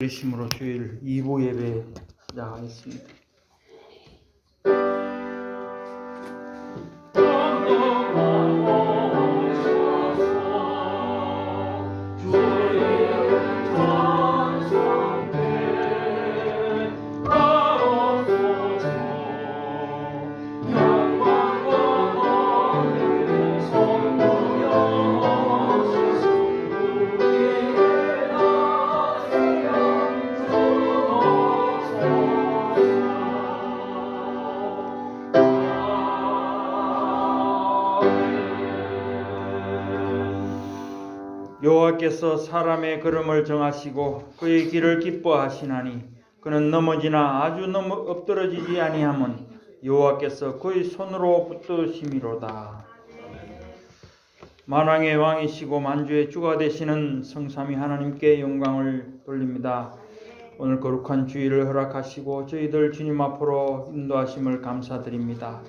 그리심으로 주일 2부 예배 시작하겠습니다. 여호와께서 사람의 걸음을 정하시고 그의 길을 기뻐하시나니 그는 넘어지나 아주 엎드러지지 아니함은 여호와께서 그의 손으로 붙드심이로다. 만왕의 왕이시고 만주의 주가 되시는 성삼위 하나님께 영광을 돌립니다. 오늘 거룩한 주일을 허락하시고 저희들 주님 앞으로 인도하심을 감사드립니다.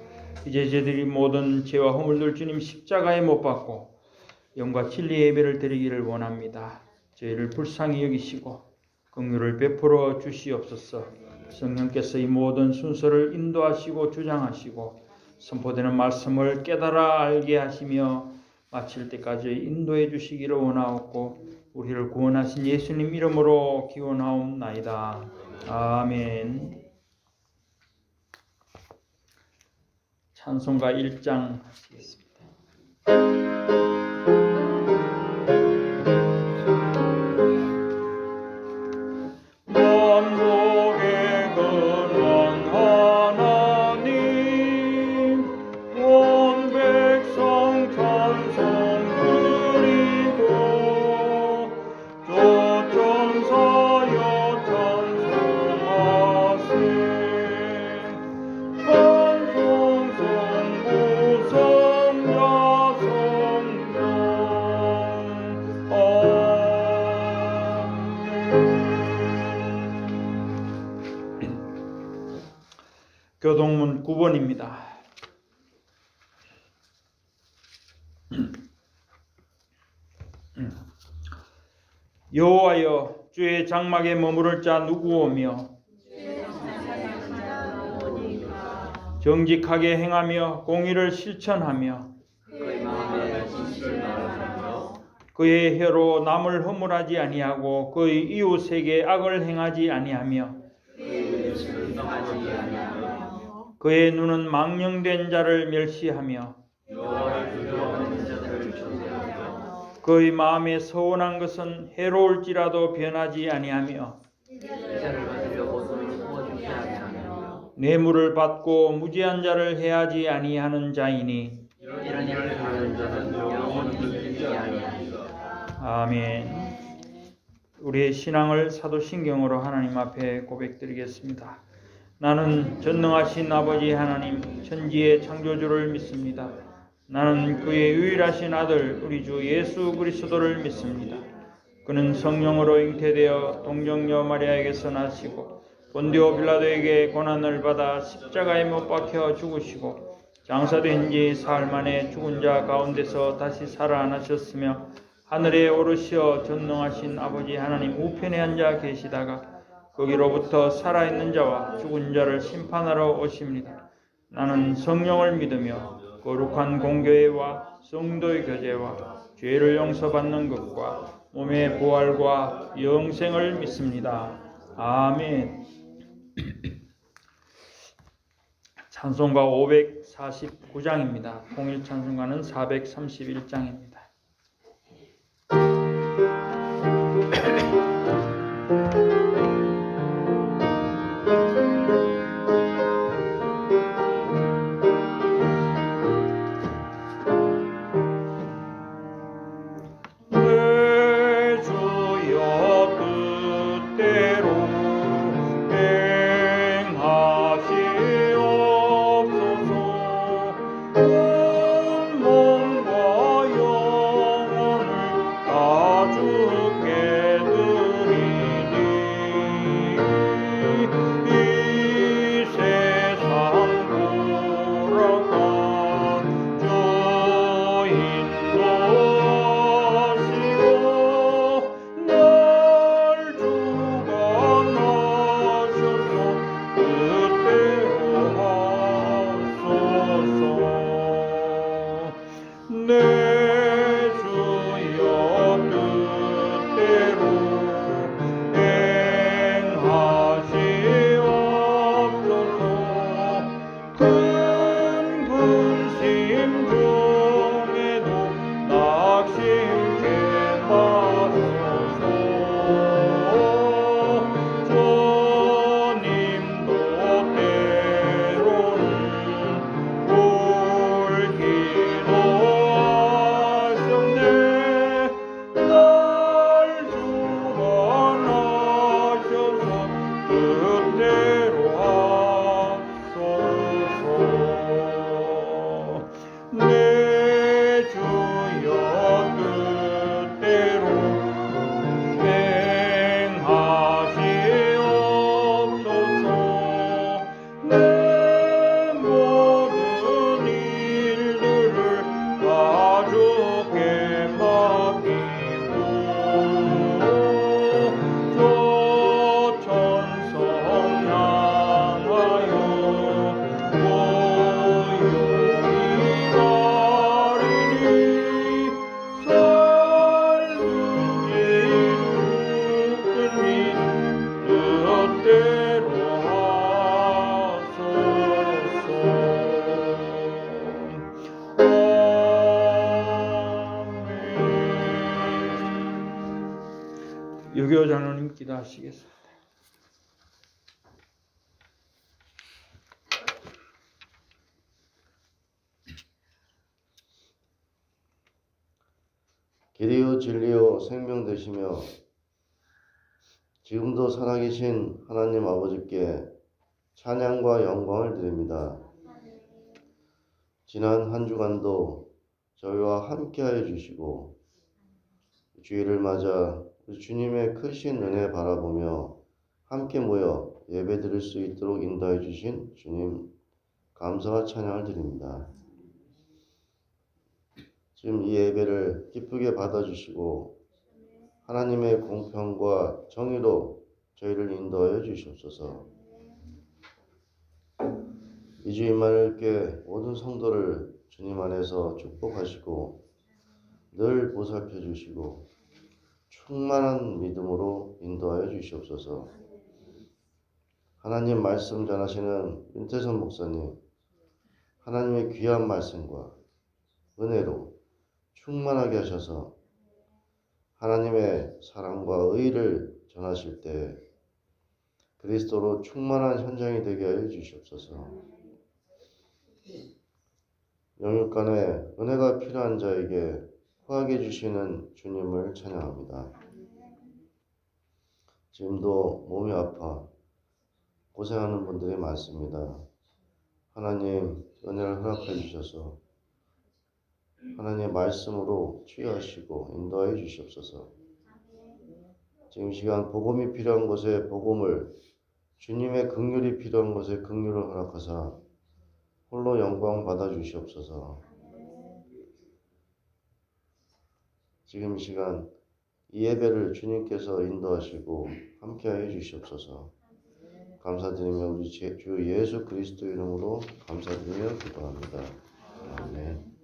이제 저희들이 모든 죄와 허물들 주님 십자가에 못 박고 영과 진리 예배를 드리기를 원합니다. 저희를 불쌍히 여기시고 긍휼을 베풀어 주시옵소서. 성령께서 이 모든 순서를 인도하시고 주장하시고 선포되는 말씀을 깨달아 알게 하시며 마칠 때까지 인도해 주시기를 원하옵고 우리를 구원하신 예수님 이름으로 기원하옵나이다. 아멘. 찬송가 1장 하시겠습니다. 교동문 9번입니다. 여호와여, 주의 장막에 머무를 자 누구오며 정직하게 행하며 공의를 실천하며 그의 혀로 남을 허물하지 아니하고 그의 이웃에게 악을 행하지 아니하며 그의 눈은 망령된 자를 멸시하며 그의 마음에 서운한 것은 해로울지라도 변하지 아니하며 뇌물을 받고 무지한 자를 해하지 아니하는 자이니 아멘. 우리의 신앙을 사도신경으로 하나님 앞에 고백드리겠습니다. 나는 전능하신 아버지 하나님 천지의 창조주를 믿습니다. 나는 그의 유일하신 아들 우리 주 예수 그리스도를 믿습니다. 그는 성령으로 잉태되어 동정녀 마리아에게서 나시고 본디오 빌라도에게 고난을 받아 십자가에 못 박혀 죽으시고 장사된 지 사흘 만에 죽은 자 가운데서 다시 살아나셨으며 하늘에 오르시어 전능하신 아버지 하나님 우편에 앉아 계시다가 거기로부터 살아있는 자와 죽은 자를 심판하러 오십니다. 나는 성령을 믿으며 거룩한 공교회와 성도의 교제와 죄를 용서받는 것과 몸의 부활과 영생을 믿습니다. 아멘. 찬송가 549장입니다. 통일 찬송가는 431장입니다. 몸과 기도하시겠습니다. 길이요 진리요 생명 되시며 지금도 살아계신 하나님 아버지께 찬양과 영광을 드립니다. 지난 한 주간도 저희와 함께하여 주시고 주일을 맞아 주님의 크신 은혜 바라보며 함께 모여 예배 드릴 수 있도록 인도해 주신 주님 감사와 찬양을 드립니다. 지금 이 예배를 기쁘게 받아주시고 하나님의 공평과 정의로 저희를 인도하여 주시옵소서. 이 주일만을 께 모든 성도를 주님 안에서 축복하시고 늘 보살펴 주시고 충만한 믿음으로 인도하여 주시옵소서. 하나님 말씀 전하시는 윤태선 목사님, 하나님의 귀한 말씀과 은혜로 충만하게 하셔서 하나님의 사랑과 의를 전하실 때 그리스도로 충만한 현장이 되게 하여 주시옵소서. 영육간에 은혜가 필요한 자에게 허하게 주시는 주님을 찬양합니다. 지금도 몸이 아파 고생하는 분들이 많습니다. 하나님 은혜를 허락해 주셔서 하나님의 말씀으로 치유하시고 인도하여 주시옵소서. 지금 시간 복음이 필요한 곳에 복음을, 주님의 긍휼이 필요한 곳에 긍휼을 허락하사 홀로 영광 받아 주시옵소서. 지금 시간 이 예배를 주님께서 인도하시고 함께하여 주시옵소서. 감사드리며 우리 주 예수 그리스도 이름으로 감사드리며 기도합니다. 아멘.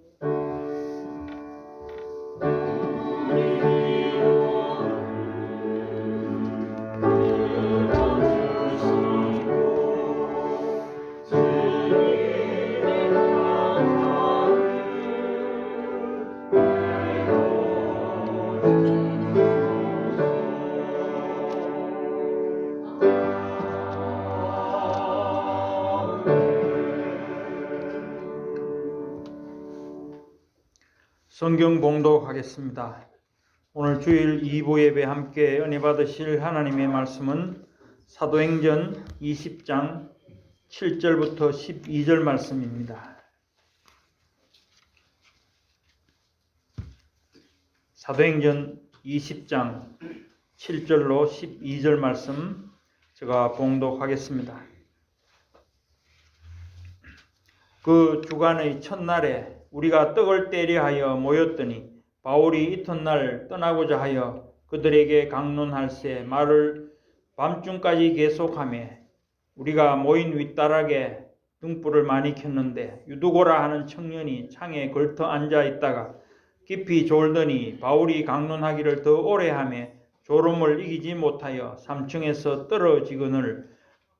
성경 봉독하겠습니다. 오늘 주일 2부 예배 함께 은혜 받으실 하나님의 말씀은 사도행전 20장 7절부터 12절 말씀입니다. 사도행전 20장 7절로 12절 말씀 제가 봉독하겠습니다. 그 주간의 첫날에 우리가 떡을 떼려 하여 모였더니 바울이 이튿날 떠나고자 하여 그들에게 강론할새 말을 밤중까지 계속하며 우리가 모인 윗다락에 등불을 많이 켰는데 유두고라 하는 청년이 창에 걸터 앉아 있다가 깊이 졸더니 바울이 강론하기를 더 오래 하며 졸음을 이기지 못하여 3층에서 떨어지거늘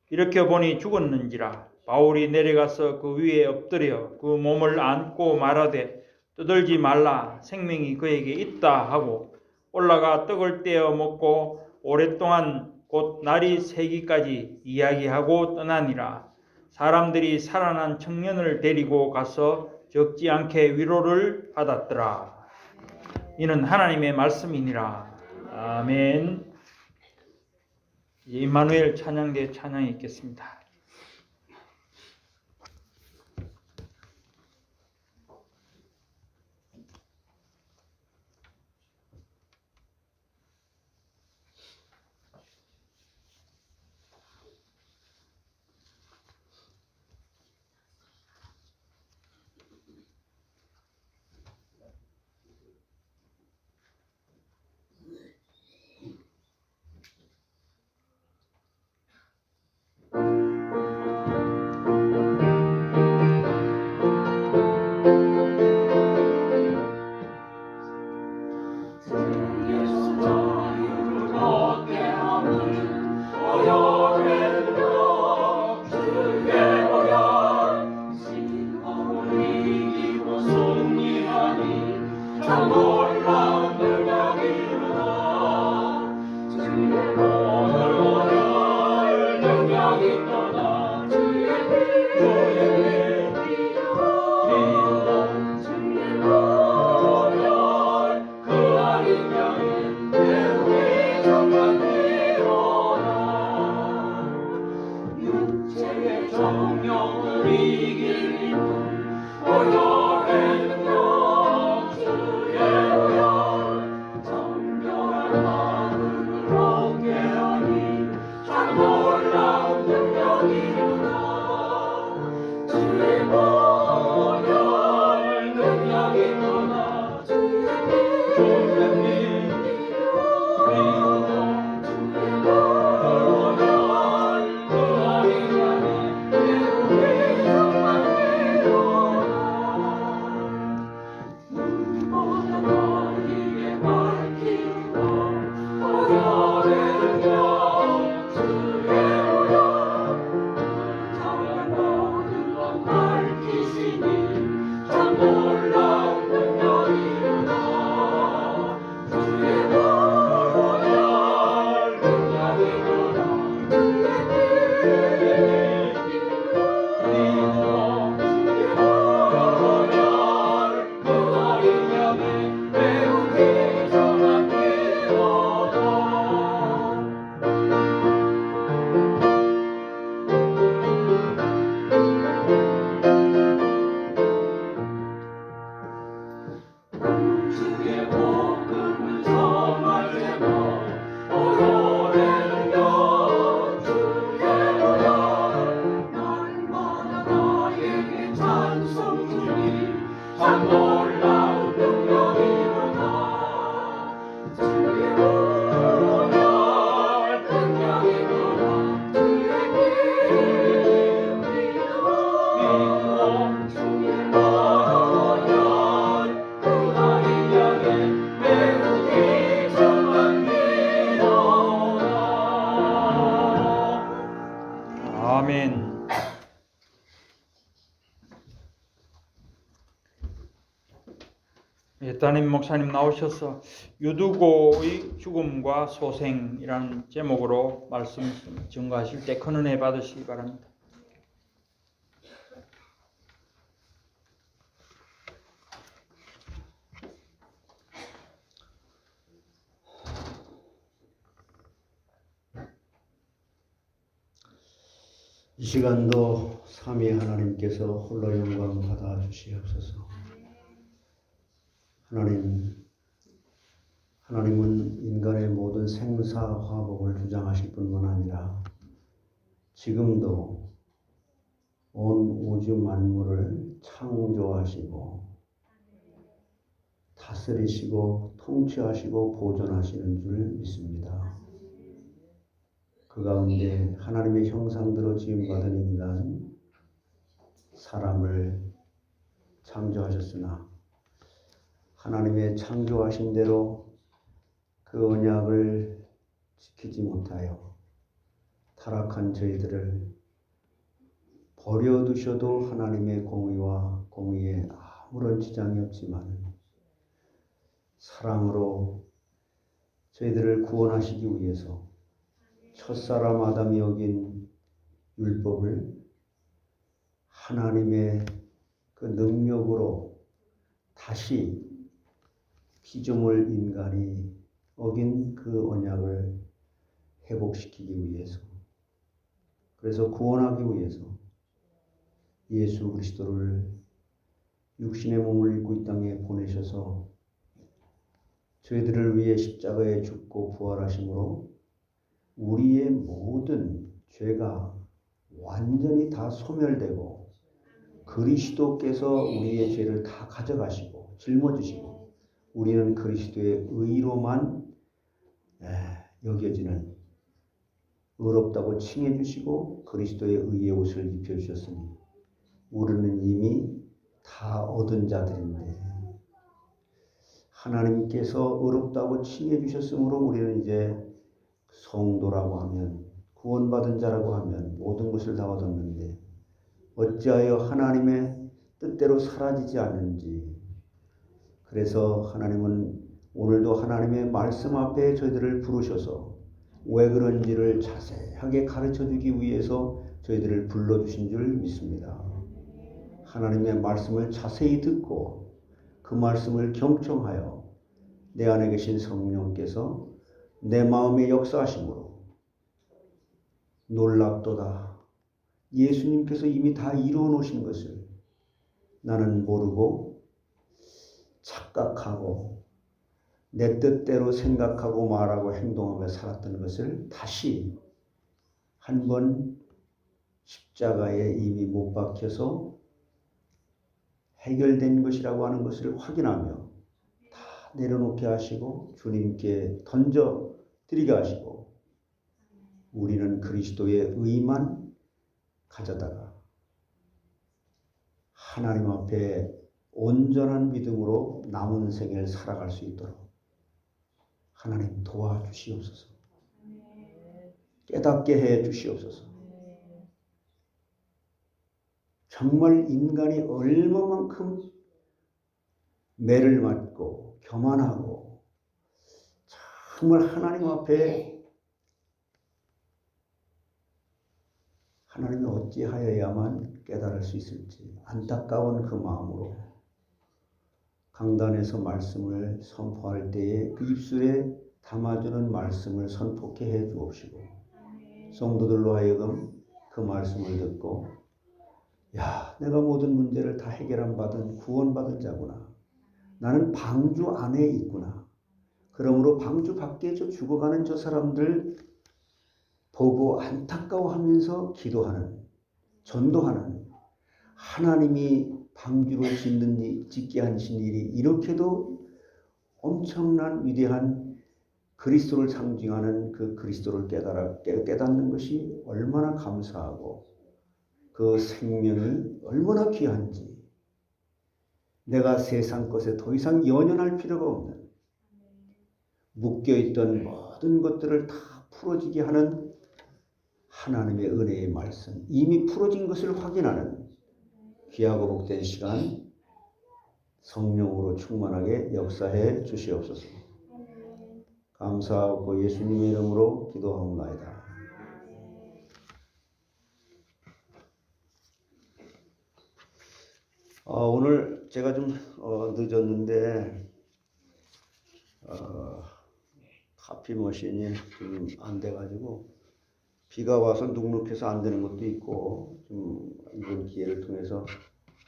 일으켜 보니 죽었는지라. 바울이 내려가서 그 위에 엎드려 그 몸을 안고 말하되 떠들지 말라, 생명이 그에게 있다 하고 올라가 떡을 떼어 먹고 오랫동안 곧 날이 새기까지 이야기하고 떠나니라. 사람들이 살아난 청년을 데리고 가서 적지 않게 위로를 받았더라. 이는 하나님의 말씀이니라. 아멘. 임마누엘 찬양대 찬양이 있겠습니다. 성령을 이기는 오열의 능력 주의 오열 정결한 마음을 얻게 하니 참 놀라운 능력이구나 주의 오열 능력이구나 주의 아멘. 담임 목사님 나오셔서 유두고의 죽음과 소생이라는 제목으로 말씀 증거하실 때 큰 은혜 받으시기 바랍니다. 이 시간도 삼위 하나님께서 홀로 영광 받아 주시옵소서. 하나님은 인간의 모든 생사화복을 주장하실 뿐만 아니라 지금도 온 우주 만물을 창조하시고 다스리시고 통치하시고 보존하시는 줄 믿습니다. 그 가운데 하나님의 형상대로 지음받은 인간, 사람을 창조하셨으나 하나님의 창조하신 대로 그 언약을 지키지 못하여 타락한 저희들을 버려두셔도 하나님의 공의와 공의에 아무런 지장이 없지만 사랑으로 저희들을 구원하시기 위해서 첫사람 아담이 어긴 율법을 하나님의 그 능력으로 다시 피조물 인간이 어긴 그 언약을 회복시키기 위해서, 그래서 구원하기 위해서 예수 그리스도를 육신의 몸을 입고 이 땅에 보내셔서 저희들을 위해 십자가에 죽고 부활하심으로 우리의 모든 죄가 완전히 다 소멸되고 그리스도께서 우리의 죄를 다 가져가시고 짊어지시고 우리는 그리스도의 의로만 여겨지는, 의롭다고 칭해 주시고 그리스도의 의의 옷을 입혀주셨으니 우리는 이미 다 얻은 자들인데 하나님께서 의롭다고 칭해 주셨으므로 우리는 이제 성도라고 하면, 구원받은 자라고 하면 모든 것을 다 얻었는데 어찌하여 하나님의 뜻대로 사라지지 않는지. 그래서 하나님은 오늘도 하나님의 말씀 앞에 저희들을 부르셔서 왜 그런지를 자세하게 가르쳐주기 위해서 저희들을 불러주신 줄 믿습니다. 하나님의 말씀을 자세히 듣고 그 말씀을 경청하여 내 안에 계신 성령께서 내 마음에 역사하심으로 놀랍도다 예수님께서 이미 다 이루어 놓으신 것을 나는 모르고 착각하고 내 뜻대로 생각하고 말하고 행동하며 살았던 것을 다시 한 번 십자가에 이미 못 박혀서 해결된 것이라고 하는 것을 확인하며 다 내려놓게 하시고 주님께 던져 드리게 하시고 우리는 그리스도의 의만 가져다가 하나님 앞에 온전한 믿음으로 남은 생을 살아갈 수 있도록 하나님 도와주시옵소서. 깨닫게 해 주시옵소서. 정말 인간이 얼마만큼 매를 맞고 교만하고 정말 하나님 앞에 하나님이 어찌하여야만 깨달을 수 있을지 안타까운 그 마음으로 강단에서 말씀을 선포할 때에 그 입술에 담아주는 말씀을 선포케 해 주옵시고 성도들로 하여금 그 말씀을 듣고 야, 내가 모든 문제를 다 해결한 받은 구원받은 자구나. 나는 방주 안에 있구나. 그러므로 방주 밖에 죽어가는 저 사람들 보고 안타까워하면서 기도하는, 전도하는 하나님이 방주를 짓게 하신 일이 이렇게도 엄청난 위대한 그리스도를 상징하는 그 그리스도를 깨닫는 것이 얼마나 감사하고 그 생명이 얼마나 귀한지 내가 세상 것에 더 이상 연연할 필요가 없는 묶여있던 모든 것들을 다 풀어지게 하는 하나님의 은혜의 말씀 이미 풀어진 것을 확인하는 귀하고 복된 시간 성령으로 충만하게 역사해 주시옵소서. 감사하고 예수님의 이름으로 기도하옵나이다. 오늘 제가 좀 늦었는데 카피 머신이 좀 안 돼가지고 비가 와서 눅눅해서 안 되는 것도 있고 좀 이번 기회를 통해서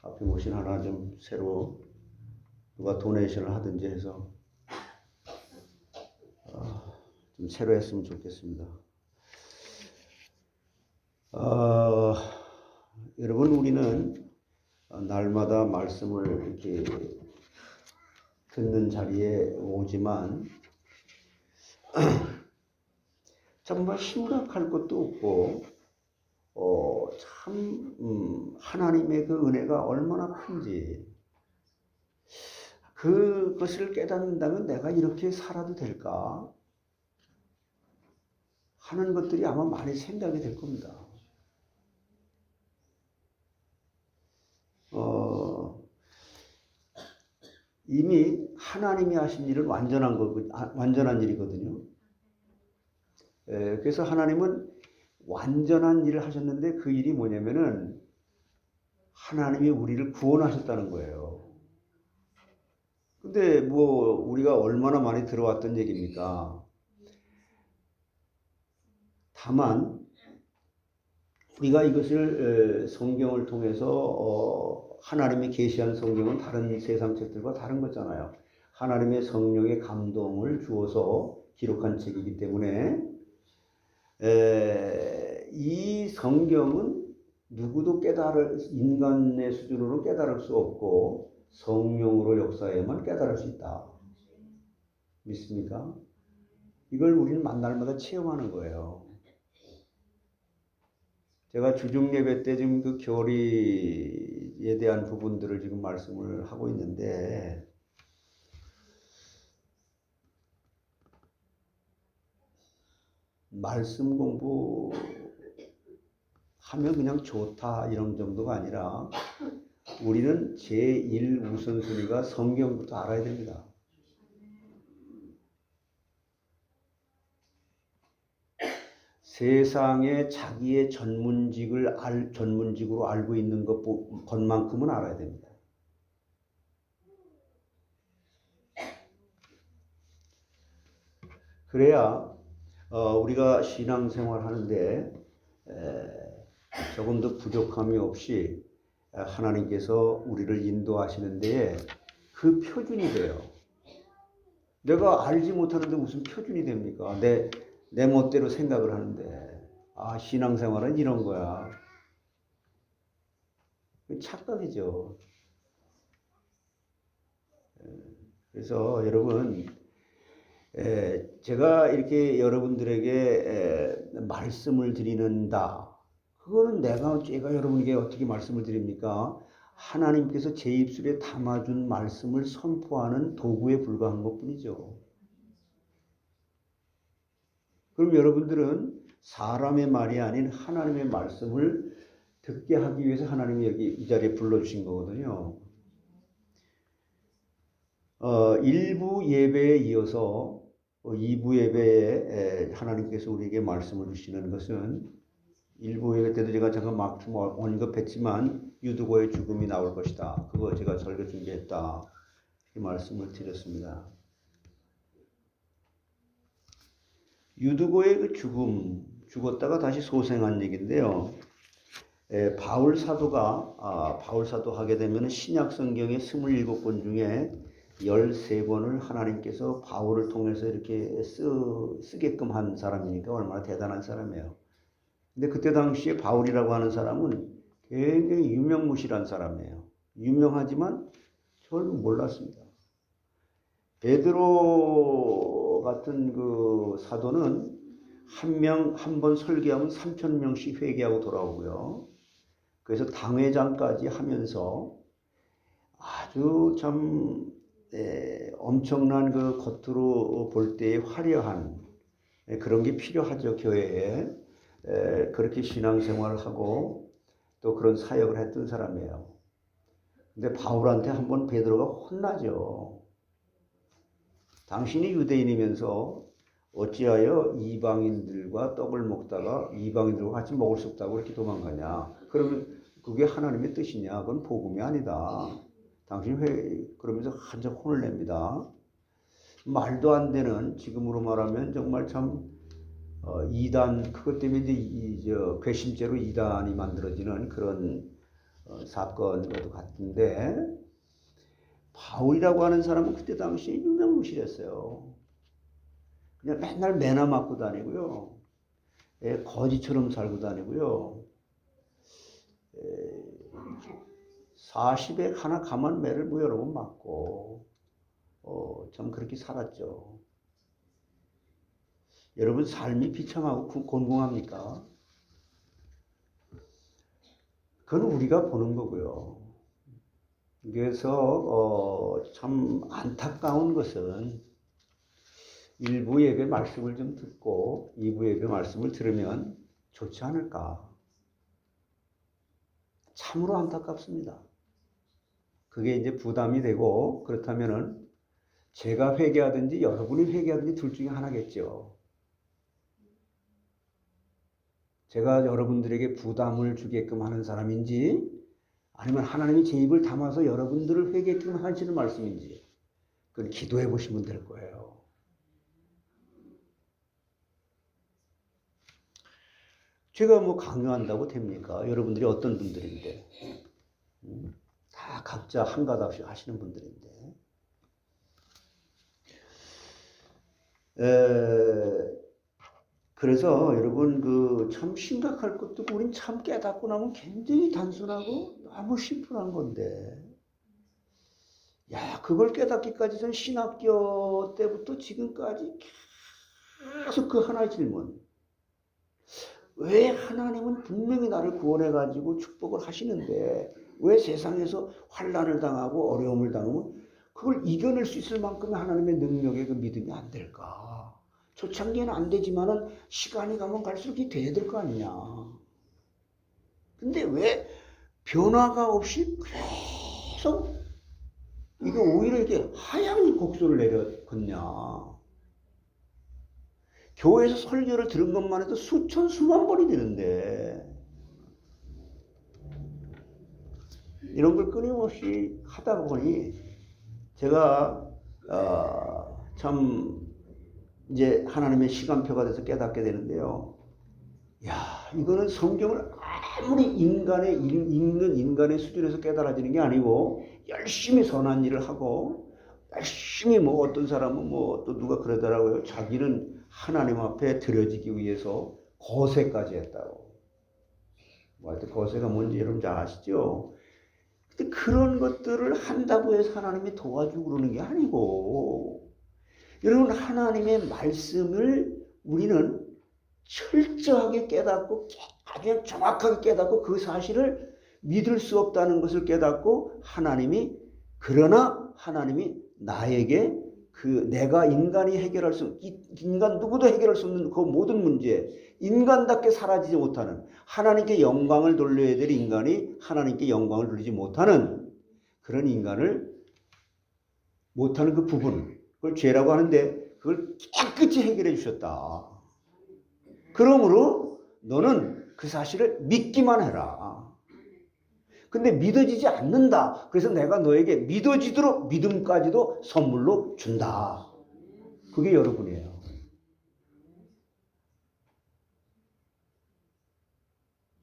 카피 머신 하나 좀 새로 누가 도네이션을 하든지 해서 좀 새로 했으면 좋겠습니다. 여러분 우리는 날마다 말씀을 이렇게 듣는 자리에 오지만 정말 심각할 것도 없고 참 하나님의 그 은혜가 얼마나 큰지 그것을 깨닫는다면 내가 이렇게 살아도 될까 하는 것들이 아마 많이 생각이 될 겁니다. 이미 하나님이 하신 일은 완전한 일이거든요. 그래서 하나님은 완전한 일을 하셨는데 그 일이 뭐냐면은 하나님이 우리를 구원하셨다는 거예요. 근데 뭐 우리가 얼마나 많이 들어왔던 얘기입니까? 다만 우리가 이것을 성경을 통해서 하나님이 계시한 성경은 다른 세상 책들과 다른 거잖아요. 하나님의 성령의 감동을 주어서 기록한 책이기 때문에 이 성경은 누구도 인간의 수준으로 깨달을 수 없고 성령으로 역사에만 깨달을 수 있다. 믿습니까? 이걸 우리는 만날마다 체험하는 거예요. 제가 주중 예배 때 지금 그 교리에 대한 부분들을 지금 말씀을 하고 있는데 말씀 공부하면 그냥 좋다 이런 정도가 아니라 우리는 제1 우선순위가 성경부터 알아야 됩니다. 세상에 자기의 전문직으로 알고 있는 것만큼은 알아야 됩니다. 그래야 우리가 신앙생활 하는데 조금도 부족함이 없이 하나님께서 우리를 인도하시는 데에 그 표준이 돼요. 내가 알지 못하는데 무슨 표준이 됩니까? 내 멋대로 생각을 하는데, 아, 신앙생활은 이런 거야. 착각이죠. 그래서 여러분, 제가 이렇게 여러분들에게 말씀을 드리는다. 그거는 제가 여러분에게 어떻게 말씀을 드립니까? 하나님께서 제 입술에 담아준 말씀을 선포하는 도구에 불과한 것뿐이죠. 그럼 여러분들은 사람의 말이 아닌 하나님의 말씀을 듣게 하기 위해서 하나님이 여기 이 자리에 불러주신 거거든요. 1부 예배에 이어서 2부 예배에 하나님께서 우리에게 말씀을 주시는 것은 1부 예배 때도 제가 잠깐 막 언급했지만 유두고의 죽음이 나올 것이다. 그거 제가 설교 준비했다. 이렇게 말씀을 드렸습니다. 유두고의 그 죽었다가 다시 소생한 얘기인데요. 바울 사도 하게 되면 신약 성경의 27권 중에 13권을 하나님께서 바울을 통해서 이렇게 쓰게끔 한 사람이니까 얼마나 대단한 사람이에요. 근데 그때 당시에 바울이라고 하는 사람은 굉장히 유명무실한 사람이에요. 유명하지만 별로 몰랐습니다. 베드로 같은 그 사도는 한 번 설교하면 3,000명씩 회개하고 돌아오고요. 그래서 당회장까지 하면서 아주 참 엄청난 그 겉으로 볼 때의 화려한 그런 게 필요하죠, 교회에. 그렇게 신앙생활을 하고 또 그런 사역을 했던 사람이에요. 근데 바울한테 한번 베드로가 혼나죠. 당신이 유대인이면서 어찌하여 이방인들과 떡을 먹다가 이방인들과 같이 먹을 수 없다고 이렇게 도망가냐. 그러면 그게 하나님의 뜻이냐. 그건 복음이 아니다. 당신이 그러면서 한참 혼을 냅니다. 말도 안 되는, 지금으로 말하면 정말 참 이단, 그것 때문에 이제 괘씸죄로 이단이 만들어지는 그런 사건과도 같은데, 바울이라고 하는 사람은 그때 당시에 유명무실했어요. 그냥 맨날 매나 맞고 다니고요. 거지처럼 살고 다니고요. 40에 하나 가만 매를 뭐 여러 번 맞고, 참 그렇게 살았죠. 여러분 삶이 비참하고 곤궁합니까? 그건 우리가 보는 거고요. 그래서 참 안타까운 것은 1부 예배 말씀을 좀 듣고 2부 예배 말씀을 들으면 좋지 않을까. 참으로 안타깝습니다. 그게 이제 부담이 되고, 그렇다면은 제가 회개하든지 여러분이 회개하든지 둘 중에 하나겠죠. 제가 여러분들에게 부담을 주게끔 하는 사람인지, 아니면 하나님이 제 입을 담아서 여러분들을 회개케끔 하시는 말씀인지, 그건 기도해 보시면 될 거예요. 제가 뭐 강요한다고 됩니까? 여러분들이 어떤 분들인데, 다 각자 한 가닥씩 하시는 분들인데, 그래서 여러분 그 참 심각할 것도 우린 참 깨닫고 나면 굉장히 단순하고 너무 심플한 건데, 야, 그걸 깨닫기까지 전 신학교 때부터 지금까지 계속 그 하나의 질문. 왜 하나님은 분명히 나를 구원해가지고 축복을 하시는데 왜 세상에서 환난을 당하고 어려움을 당하면 그걸 이겨낼 수 있을 만큼의 하나님의 능력에 그 믿음이 안 될까? 초창기에는 안 되지만은 시간이 가면 갈수록 이게 돼야 될 거 아니냐. 근데 왜 변화가 없이 계속 이게 오히려 이렇게 하향 곡소를 내려 걷냐. 교회에서 설교를 들은 것만 해도 수천 수만 번이 되는데, 이런 걸 끊임없이 하다 보니 제가 참 이제 하나님의 시간표가 돼서 깨닫게 되는데요. 야, 이거는 성경을 아무리 읽는 인간의 수준에서 깨달아지는 게 아니고 열심히 선한 일을 하고 열심히 뭐 어떤 사람은 뭐 또 누가 그러더라고요. 자기는 하나님 앞에 드려지기 위해서 거세까지 했다고. 뭐 하여튼 거세가 뭔지 여러분 잘 아시죠? 근데 그런 것들을 한다고 해서 하나님이 도와주고 그러는 게 아니고 여러분 하나님의 말씀을 우리는 철저하게 깨닫고 아주 정확하게 깨닫고 그 사실을 믿을 수 없다는 것을 깨닫고 그러나 하나님이 나에게 내가 인간이 해결할 수, 인간 누구도 해결할 수 없는 그 모든 문제, 인간답게 사라지지 못하는, 하나님께 영광을 돌려야 될 인간이 하나님께 영광을 돌리지 못하는 그런 인간을 못하는 그 부분, 그걸 죄라고 하는데 그걸 깨끗이 해결해 주셨다. 그러므로 너는 그 사실을 믿기만 해라. 근데 믿어지지 않는다. 그래서 내가 너에게 믿어지도록 믿음까지도 선물로 준다. 그게 여러분이에요.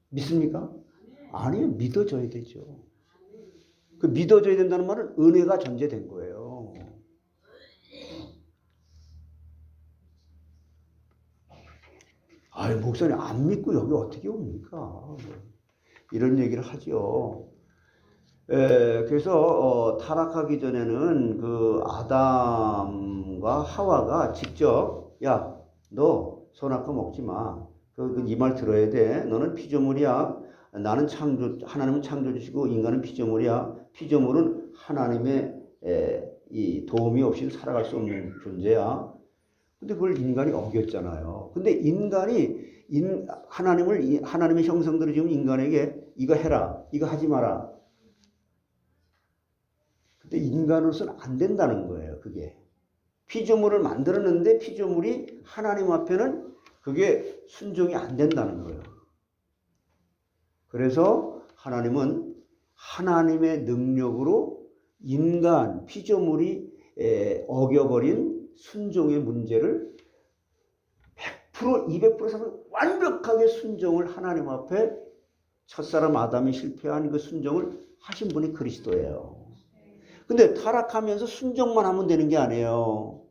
믿습니까? 아니요. 믿어져야 되죠. 그 믿어져야 된다는 말은 은혜가 전제된 거예요. 아유, 목사님 안 믿고 여기 어떻게 옵니까? 이런 얘기를 하죠. 그래서 타락하기 전에는 그 아담과 하와가 직접 야, 너 선악과 먹지 마. 이 말 들어야 돼. 너는 피조물이야. 나는 하나님은 창조주시고 인간은 피조물이야. 피조물은 하나님의 이 도움이 없이는 살아갈 수 없는 존재야. 근데 그걸 인간이 어겼잖아요. 근데 하나님의 형상대로 지금 인간에게 이거 해라, 이거 하지 마라. 근데 인간으로서는 안 된다는 거예요, 그게. 피조물을 만들었는데 피조물이 하나님 앞에는 그게 순종이 안 된다는 거예요. 그래서 하나님은 하나님의 능력으로 피조물이 어겨버린 순종의 문제를 100%, 200% 완벽하게 순종을 하나님 앞에 첫사람 아담이 실패한 그 순종을 하신 분이 그리스도예요. 근데 타락하면서 순종만 하면 되는 게 아니에요.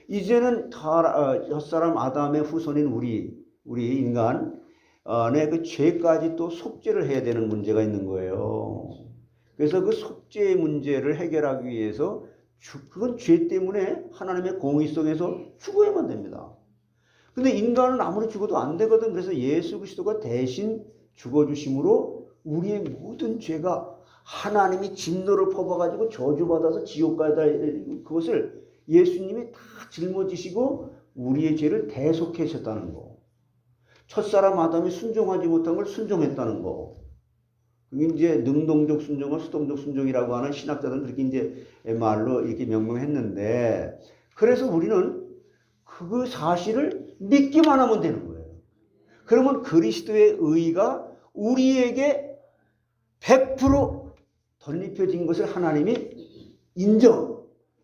이제는 첫사람 아담의 후손인 우리 인간의 그 죄까지 또 속죄를 해야 되는 문제가 있는 거예요. 그래서 그 속죄의 문제를 해결하기 위해서 그건 죄 때문에 하나님의 공의 속에서 죽어야만 됩니다. 근데 인간은 아무리 죽어도 안 되거든. 그래서 예수 그리스도가 대신 죽어주심으로 우리의 모든 죄가 하나님이 진노를 퍼부어가지고 저주받아서 지옥 가다 그것을 예수님이 다 짊어지시고 우리의 죄를 대속해 주셨다는 거. 첫사람 아담이 순종하지 못한 걸 순종했다는 거. 그게 이제 능동적 순종과 수동적 순종이라고 하는 신학자들은 그렇게 이제 말로 이렇게 명명했는데, 그래서 우리는 그 사실을 믿기만 하면 되는 거예요. 그러면 그리스도의 의가 우리에게 100% 덧입혀진 것을 하나님이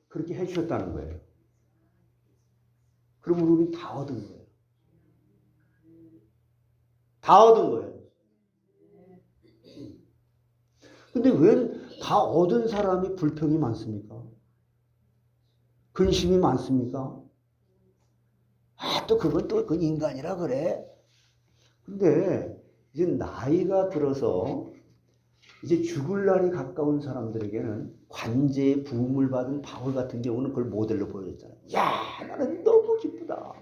그렇게 해주셨다는 거예요. 그러면 우리는 다 얻은 거예요. 다 얻은 거예요. 근데 왜 다 얻은 사람이 불평이 많습니까? 근심이 많습니까? 또 그건 인간이라 그래. 근데 이제 나이가 들어서 이제 죽을 날이 가까운 사람들에게는 관제의 부음을 받은 바울 같은 경우는 그걸 모델로 보여줬잖아요. 야, 나는 너무 기쁘다.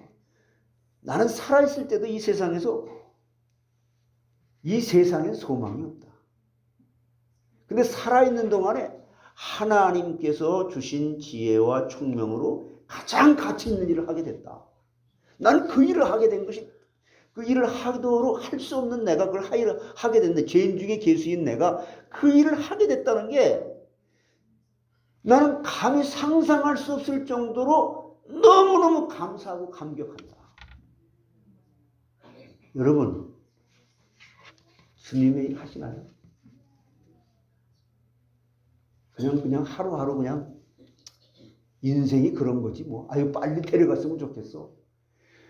나는 살아있을 때도 이 세상에 소망이 없다. 근데 살아있는 동안에 하나님께서 주신 지혜와 총명으로 가장 가치 있는 일을 하게 됐다. 나는 그 일을 하게 된 것이, 그 일을 하도록 할 수 없는 내가 그걸 하게 됐는데, 죄인 중에 괴수인 내가 그 일을 하게 됐다는 게 나는 감히 상상할 수 없을 정도로 너무너무 감사하고 감격한다. 여러분, 스님의 일 하시나요? 그냥 하루하루 그냥 인생이 그런 거지 뭐. 아유, 빨리 데려갔으면 좋겠어.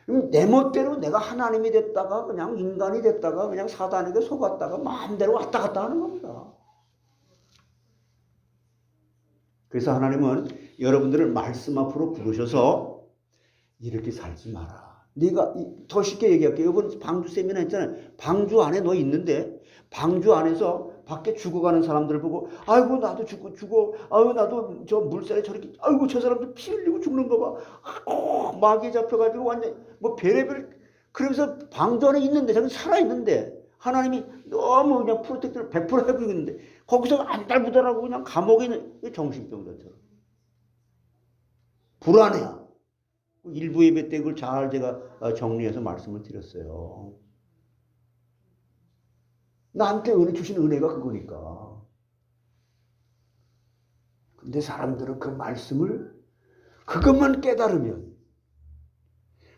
그럼 내 멋대로 내가 하나님이 됐다가 그냥 인간이 됐다가 그냥 사단에게 속았다가 마음대로 왔다 갔다 하는 겁니다. 그래서 하나님은 여러분들을 말씀 앞으로 부르셔서 이렇게 살지 마라. 네가 더 쉽게 얘기할게요. 이번 방주 세미나 했잖아요. 방주 안에 너 있는데 방주 안에서 밖에 죽어가는 사람들을 보고 아이고 나도 죽어 아이고 나도 저 물살에 저렇게 아이고 저 사람들 피 흘리고 죽는 거 봐. 아이고 마귀에 잡혀가지고 완전 뭐 별의별 그러면서 방주 안에 있는데 저는 살아있는데 하나님이 너무 그냥 프로텍트를 100% 해주고 있는데 거기서 안달부달하고 그냥 감옥에 있는 정신병자처럼 불안해요. 일부 예배 때 그걸 잘 제가 정리해서 말씀을 드렸어요. 나한테 은혜 주신 은혜가 그거니까. 근데 사람들은 그 말씀을 그것만 깨달으면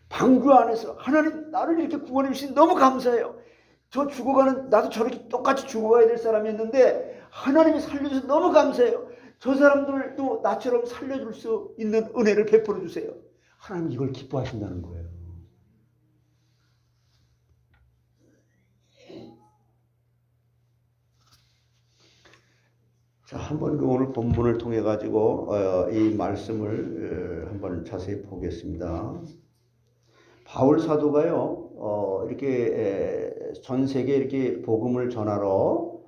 방주 안에서 하나님 나를 이렇게 구원해 주신 너무 감사해요. 저 죽어가는 나도 저렇게 똑같이 죽어가야 될 사람이었는데 하나님이 살려줘서 너무 감사해요. 저 사람들도 나처럼 살려줄 수 있는 은혜를 베풀어 주세요. 하나님 이걸 기뻐하신다는 거예요. 자, 한번 오늘 본문을 통해 가지고 이 말씀을 한번 자세히 보겠습니다. 바울 사도가요, 이렇게 전 세계에 이렇게 복음을 전하러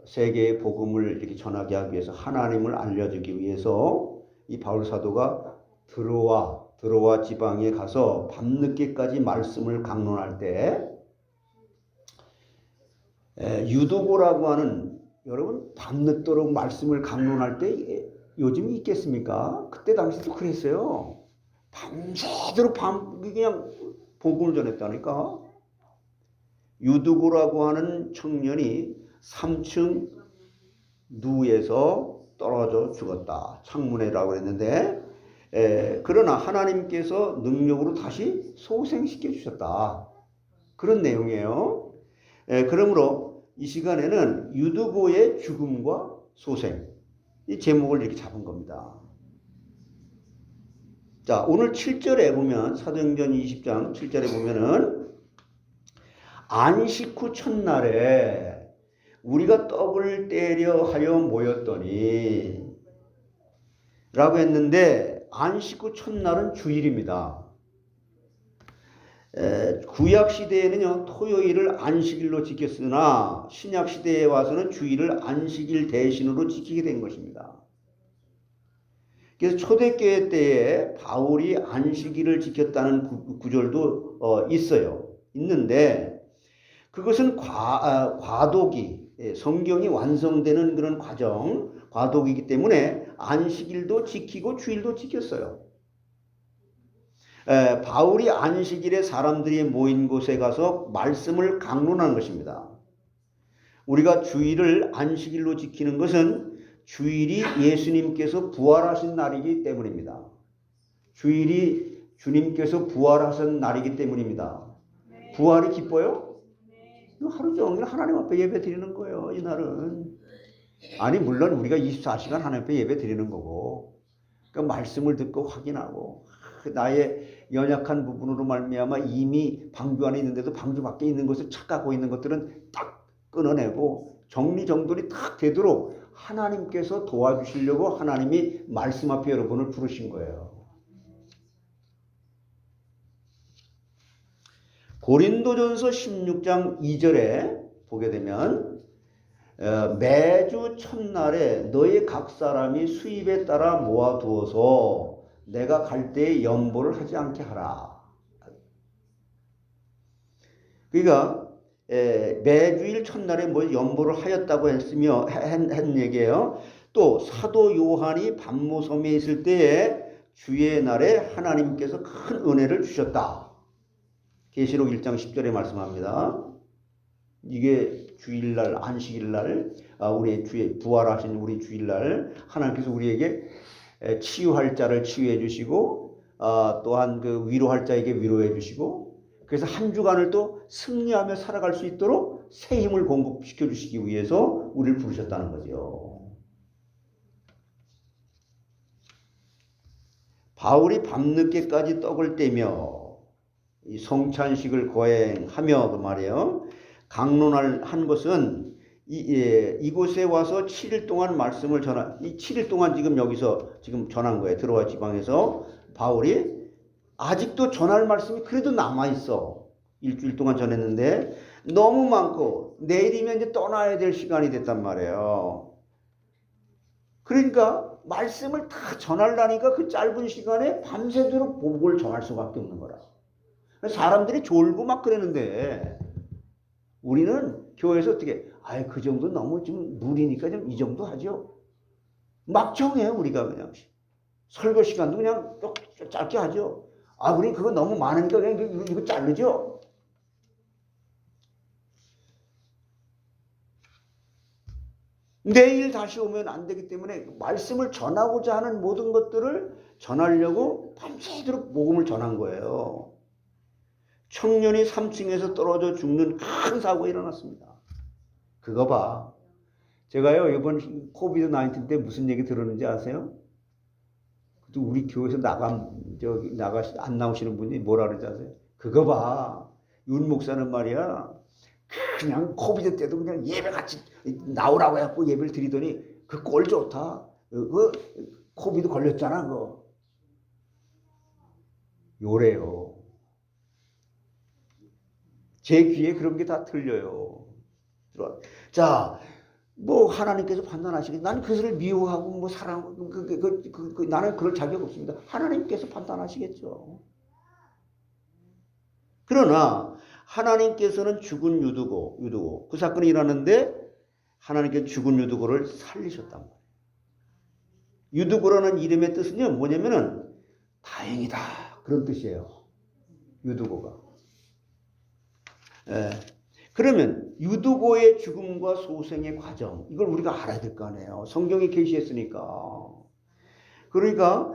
세계의 복음을 이렇게 전하게 하기 위해서 하나님을 알려주기 위해서 이 바울 사도가 드로아 지방에 가서 밤늦게까지 말씀을 강론할 때 유도고라고 하는 여러분 밤늦도록 말씀을 강론할 때 요즘 있겠습니까? 그때 당시도 그랬어요. 밤새도록 그냥 복음을 전했다니까. 유두고라고 하는 청년이 3층 누에서 떨어져 죽었다. 창문에라고 했는데 그러나 하나님께서 능력으로 다시 소생시켜 주셨다. 그런 내용이에요. 그러므로 이 시간에는 유두고의 죽음과 소생 이 제목을 이렇게 잡은 겁니다. 자, 오늘 7절에 보면 사도행전 20장 7절에 보면은 안식 후 첫날에 우리가 떡을 떼려 하여 모였더니 라고 했는데 안식 후 첫날은 주일입니다. 구약 시대에는요 토요일을 안식일로 지켰으나 신약 시대에 와서는 주일을 안식일 대신으로 지키게 된 것입니다. 그래서 초대교회 때에 바울이 안식일을 지켰다는 구절도 있는데 그것은 과도기 성경이 완성되는 그런 과정 과도기이기 때문에 안식일도 지키고 주일도 지켰어요. 바울이 안식일에 사람들이 모인 곳에 가서 말씀을 강론한 것입니다. 우리가 주일을 안식일로 지키는 것은 주일이 예수님께서 부활하신 날이기 때문입니다. 주일이 주님께서 부활하신 날이기 때문입니다. 부활이 기뻐요? 하루 종일 하나님 앞에 예배 드리는 거예요. 이 날은. 아니 물론 우리가 24시간 하나님 앞에 예배 드리는 거고 그러니까 말씀을 듣고 확인하고 나의 연약한 부분으로 말미암아 이미 방주 안에 있는데도 방주 밖에 있는 것을 착각하고 있는 것들은 딱 끊어내고 정리정돈이 딱 되도록 하나님께서 도와주시려고 하나님이 말씀 앞에 여러분을 부르신 거예요. 고린도전서 16장 2절에 보게 되면 매주 첫날에 너희 각 사람이 수입에 따라 모아두어서 내가 갈 때에 연보를 하지 않게 하라. 그러니까 매주일 첫날에 뭐 연보를 하였다고 했으며 한 얘기예요. 또 사도 요한이 반모섬에 있을 때에 주의 날에 하나님께서 큰 은혜를 주셨다. 계시록 1장 10절에 말씀합니다. 이게 주일날 안식일날 우리 주의 부활하신 우리 주일날 하나님께서 우리에게 치유할 자를 치유해 주시고 또한 그 위로할 자에게 위로해 주시고 그래서 한 주간을 또 승리하며 살아갈 수 있도록 새 힘을 공급시켜 주시기 위해서 우리를 부르셨다는 거죠. 바울이 밤늦게까지 떡을 떼며 이 성찬식을 거행하며 그 말이에요. 강론한 것은 이곳에 와서 7일 동안 말씀을 이 7일 동안 지금 여기서 지금 전한 거예요. 들어와 지방에서 바울이 아직도 전할 말씀이 그래도 남아있어. 일주일 동안 전했는데 너무 많고 내일이면 이제 떠나야 될 시간이 됐단 말이에요. 그러니까 말씀을 다 전하려니까 그 짧은 시간에 밤새도록 복을 전할 수밖에 없는 거라. 사람들이 졸고 막 그러는데 우리는 교회에서 어떻게 그 정도 너무 좀 무리니까 좀 이 정도 하죠. 막 정해요. 우리가 그냥 설교 시간도 그냥 짧게 하죠. 우리 그거 너무 많으니까 그냥 이거 자르죠. 내일 다시 오면 안 되기 때문에 말씀을 전하고자 하는 모든 것들을 전하려고 밤새도록 복음을 전한 거예요. 청년이 3층에서 떨어져 죽는 큰 사고가 일어났습니다. 그거 봐. 제가요 이번 코비드 19 때 무슨 얘기 들었는지 아세요? 우리 교회에서 안 나오시는 분이 뭐라 그러지 아세요? 그거 봐. 윤 목사는 말이야. 그냥 코비드 때도 그냥 예배 같이 나오라고 해갖고 예배를 드리더니 그 꼴 좋다. 그 코비드 걸렸잖아 그거. 요래요. 제 귀에 그런 게 다 들려요. 자, 뭐 하나님께서 판단하시겠지. 나는 그것을 미워하고 뭐 사랑하고 나는 그럴 자격 없습니다. 하나님께서 판단하시겠죠. 그러나 하나님께서는 죽은 유두고 그 사건이 일어났는데 하나님께서 죽은 유두고를 살리셨단 말이에요. 유두고라는 이름의 뜻은요 뭐냐면은 다행이다 그런 뜻이에요. 유두고가. 그러면 유두고의 죽음과 소생의 과정 이걸 우리가 알아야 될 거 아니에요. 성경이 계시했으니까. 그러니까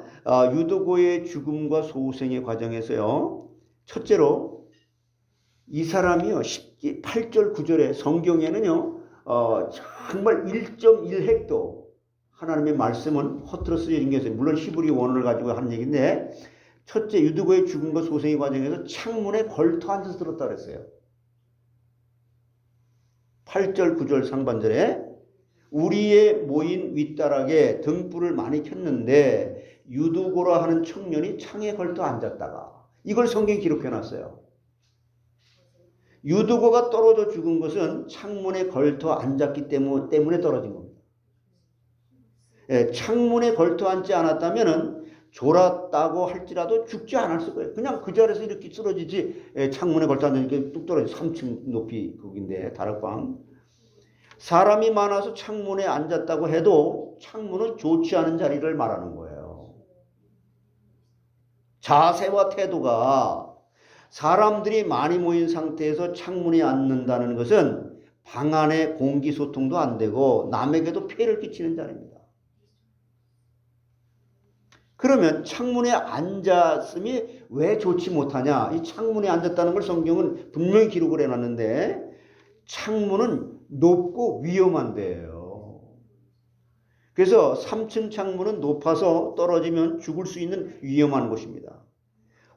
유두고의 죽음과 소생의 과정에서요. 첫째로 이 사람이요 8절 9절에 성경에는요 정말 1.1획도 하나님의 말씀은 허투루 쓰여진 게 있어요. 물론 히브리 원어를 가지고 하는 얘기인데 첫째 유두고의 죽음과 소생의 과정에서 창문에 걸터 앉아서 들었다 그랬어요. 8절 9절 상반절에 우리의 모인 윗다락에 등불을 많이 켰는데 유두고라 하는 청년이 창에 걸터 앉았다가 이걸 성경에 기록해 놨어요. 유두고가 떨어져 죽은 것은 창문에 걸터 앉았기 때문에 떨어진 겁니다. 창문에 걸터 앉지 않았다면 졸았다고 할지라도 죽지 않았을 거예요. 그냥 그 자리에서 이렇게 쓰러지지 창문에 걸터 앉으니까 뚝 떨어져 3층 높이 거긴데 다락방. 사람이 많아서 창문에 앉았다고 해도 창문은 좋지 않은 자리를 말하는 거예요. 자세와 태도가 사람들이 많이 모인 상태에서 창문에 앉는다는 것은 방 안에 공기 소통도 안 되고 남에게도 폐를 끼치는 자리입니다. 그러면 창문에 앉았음이 왜 좋지 못하냐? 이 창문에 앉았다는 걸 성경은 분명히 기록을 해놨는데 창문은 높고 위험한 데예요. 그래서 3층 창문은 높아서 떨어지면 죽을 수 있는 위험한 곳입니다.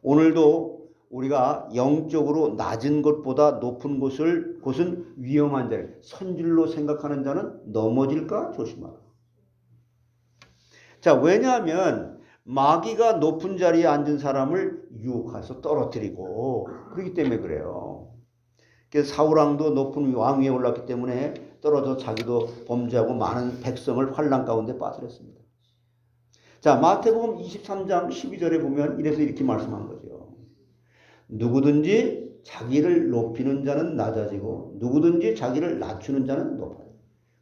오늘도 우리가 영적으로 낮은 것보다 높은 곳은 위험한 자리. 선질로 생각하는 자는 넘어질까 조심하라. 자, 왜냐하면 마귀가 높은 자리에 앉은 사람을 유혹해서 떨어뜨리고 그렇기 때문에 그래요. 그래서 사울왕도 높은 왕 위에 올랐기 때문에 떨어져 자기도 범죄하고 많은 백성을 환난 가운데 빠뜨렸습니다. 자, 마태복음 23장 12절에 보면 이렇게 말씀한 거죠. 누구든지 자기를 높이는 자는 낮아지고 누구든지 자기를 낮추는 자는 높아요.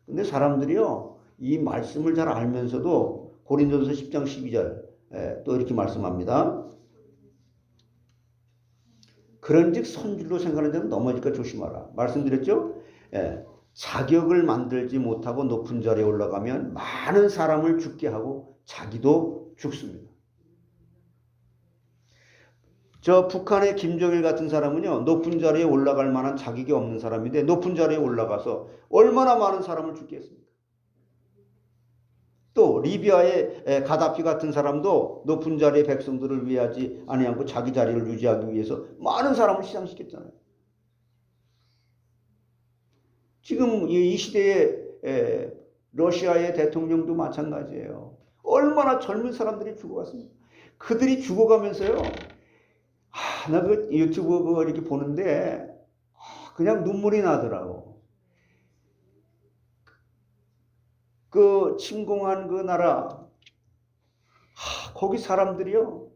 근데 사람들이요 이 말씀을 잘 알면서도 고린도전서 10장 12절 또 이렇게 말씀합니다. 그런즉 선줄로 생각하는 자는 넘어질까 조심하라. 말씀드렸죠? 자격을 만들지 못하고 높은 자리에 올라가면 많은 사람을 죽게 하고 자기도 죽습니다. 저 북한의 김정일 같은 사람은요 높은 자리에 올라갈 만한 자격이 없는 사람인데 높은 자리에 올라가서 얼마나 많은 사람을 죽게 했습니까? 또 리비아의 가다피 같은 사람도 높은 자리의 백성들을 위하지 아니하고 자기 자리를 유지하기 위해서 많은 사람을 희생시켰잖아요. 지금 이 시대에 러시아의 대통령도 마찬가지예요. 얼마나 젊은 사람들이 죽어갔습니까? 그들이 죽어가면서요. 나 그 유튜브 그거 이렇게 보는데 그냥 눈물이 나더라고. 그 침공한 그 나라, 거기 사람들이요.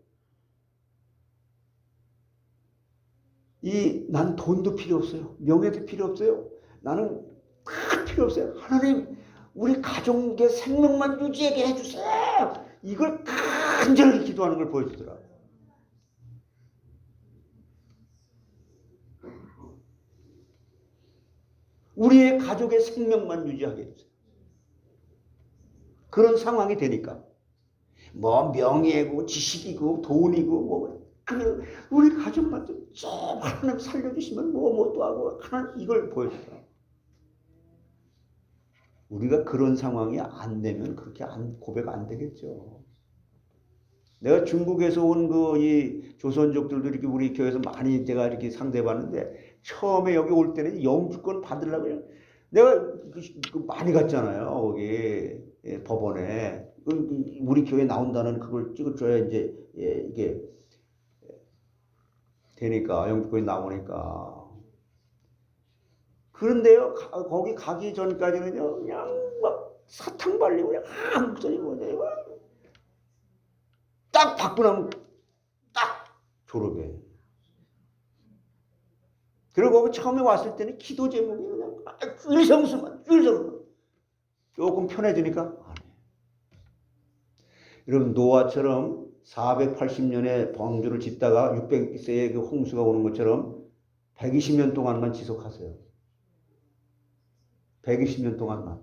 난 돈도 필요 없어요. 명예도 필요 없어요. 나는 다 필요 없어요. 하나님, 우리 가족의 생명만 유지하게 해주세요. 이걸 간절히 기도하는 걸 보여주더라고요. 우리의 가족의 생명만 유지하게 해주세요. 그런 상황이 되니까 뭐 명예고 지식이고 돈이고 뭐 우리 가족만 좀 하나님 살려주시면 또 하고 하나님 이걸 보여주더라고요. 우리가 그런 상황이 안 되면 그렇게 고백 안 되겠죠. 내가 중국에서 온 이 조선족들도 이렇게 우리 교회에서 많이 내가 이렇게 상대해봤는데 처음에 여기 올 때는 영주권 받으려고 내가 많이 갔잖아요. 거기 법원에 우리 교회 나온다는 그걸 찍어줘야 이제 이게 되니까 영주권이 나오니까. 그런데요, 거기 가기 전까지는요, 그냥 막 사탕 발리고 그냥 아무 소리 못해요. 딱 받고 나면 딱 졸업해. 그리고 처음에 왔을 때는 기도 제목이 그냥 줄성수만 조금 편해지니까 안 해. 여러분 노아처럼 480년의 방주를 짓다가 600세의 그 홍수가 오는 것처럼 120년 동안만 지속하세요. 120년 동안만.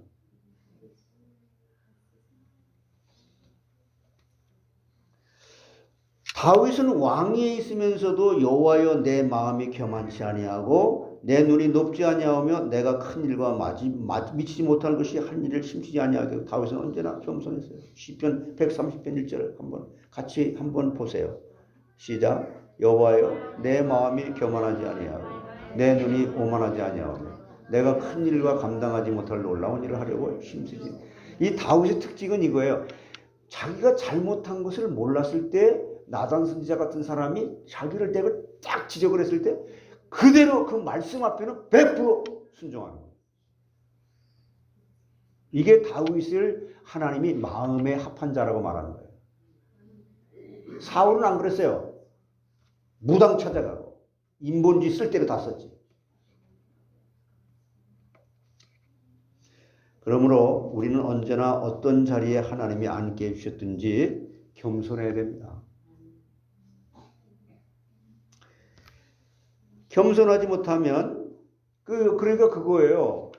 다윗은 왕위에 있으면서도 여호와여 내 마음이 교만치 아니하고 내 눈이 높지 아니하며 내가 큰 일과 미치지 못할 것이 한 일을 심치지 아니하게 다윗은 언제나 겸손했어요. 시편 130편 1절을 같이 한번 보세요. 시작. 여호와여 내 마음이 교만하지 아니하고 내 눈이 오만하지 아니하며 내가 큰 일과 감당하지 못할 놀라운 일을 하려고 힘쓰지. 이 다윗의 특징은 이거예요. 자기가 잘못한 것을 몰랐을 때 나단 선지자 같은 사람이 자기를 대고 딱 지적을 했을 때 그대로 그 말씀 앞에는 100% 순종하는 거예요. 이게 다윗을 하나님이 마음에 합한 자라고 말하는 거예요. 사울은 안 그랬어요. 무당 찾아가고 인본주의 쓸 때로 다 썼지. 그러므로 우리는 언제나 어떤 자리에 하나님이 앉게 해주셨든지 겸손해야 됩니다. 겸손하지 못하면 그러니까 그거예요.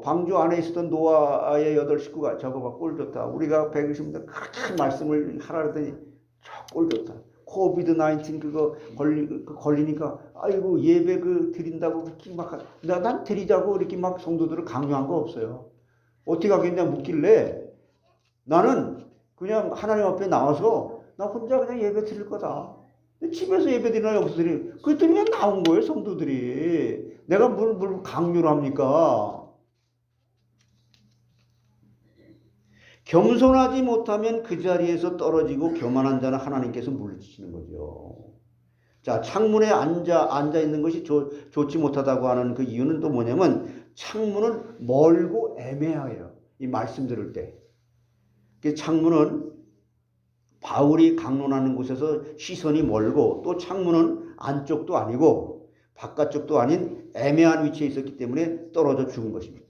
방주 안에 있었던 노아의 8 식구가 저거 봐 꼴 좋다. 우리가 120년 그렇게 말씀을 하라 그랬더니 저 꼴 좋다. 코비드 19 그거 걸리니까 아이고 예배 드린다고 그렇게 막 난 드리자고 이렇게 막 성도들을 강요한 거 없어요. 어떻게 하겠냐 묻길래 나는 그냥 하나님 앞에 나와서 나 혼자 그냥 예배 드릴 거다. 집에서 예배 드리나 여기서 드리. 그랬더니 그냥 나온 거예요 성도들이. 내가 뭘 강요를 합니까? 겸손하지 못하면 그 자리에서 떨어지고 교만한 자는 하나님께서 물리치시는 거죠. 자, 창문에 앉아 있는 것이 좋지 못하다고 하는 그 이유는 또 뭐냐면 창문은 멀고 애매해요. 이 말씀 들을 때. 창문은 바울이 강론하는 곳에서 시선이 멀고 또 창문은 안쪽도 아니고 바깥쪽도 아닌 애매한 위치에 있었기 때문에 떨어져 죽은 것입니다.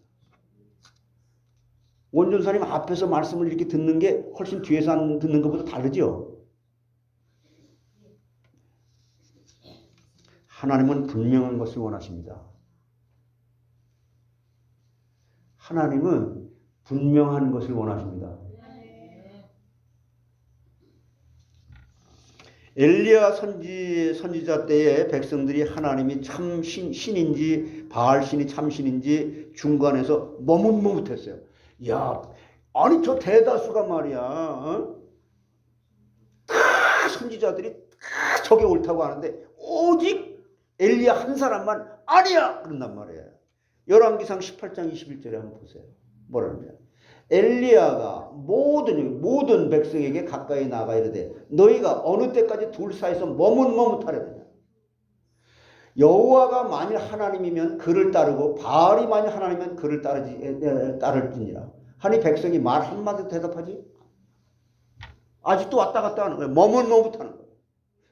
원전사님 앞에서 말씀을 이렇게 듣는 게 훨씬 뒤에서 듣는 것보다 다르죠. 하나님은 분명한 것을 원하십니다. 하나님은 분명한 것을 원하십니다. 엘리야 선지자 때에 백성들이 하나님이 참 신인지 바알 신이 참 신인지 중간에서 머뭇머뭇했어요. 야, 아니 저 대다수가 말이야, 다 선지자들이 다 저게 옳다고 하는데 오직 엘리야 한 사람만 아니야 그런단 말이에요. 열왕기상 18장 21절에 한번 보세요. 뭐라냐? 엘리야가 모든 백성에게 가까이 나가 이르되 너희가 어느 때까지 둘 사이에서 머뭇머뭇하려느냐. 여호와가 만일 하나님이면 그를 따르고 바알이 만일 하나님이면 그를 따를지니라. 하니 백성이 말 한마디도 대답하지. 아직도 왔다 갔다 하는 거예요. 머뭇머뭇하는 거예요.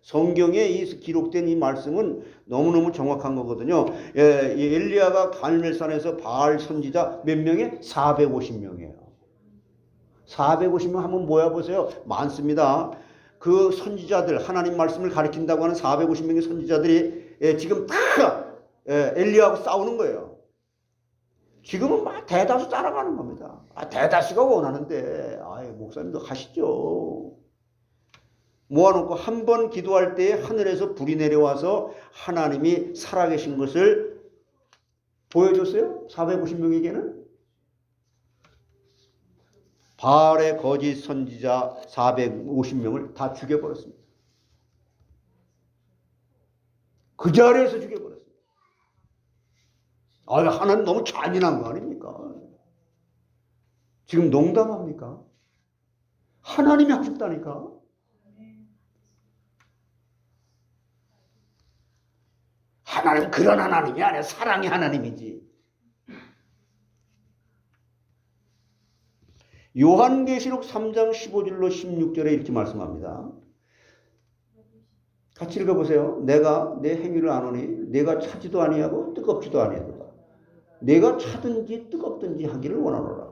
성경에 이 기록된 이 말씀은 너무너무 정확한 거거든요. 엘리야가 갈멜산에서 바알 선지자 몇 명에? 450명이에요. 450명 한번 모여보세요. 많습니다. 그 선지자들, 하나님 말씀을 가리킨다고 하는 450명의 선지자들이 지금 다 엘리야하고 싸우는 거예요. 지금은 막 대다수 따라가는 겁니다. 대다수가 원하는데 목사님도 하시죠. 모아놓고 한 번 기도할 때에 하늘에서 불이 내려와서 하나님이 살아계신 것을 보여줬어요. 450명에게는. 바알의 거짓 선지자 450명을 다 죽여버렸습니다. 그 자리에서 죽여버렸습니다. 하나님 너무 잔인한 거 아닙니까? 지금 농담합니까? 하나님이 하셨다니까. 하나님 그런 하나님이 아니야. 사랑의 하나님이지. 요한계시록 3장 15절로 16절에 이렇게 말씀합니다. 같이 읽어보세요. 내가 내 행위를 아노니 내가 차지도 아니하고 뜨겁지도 아니하도다. 내가 차든지 뜨겁든지 하기를 원하노라.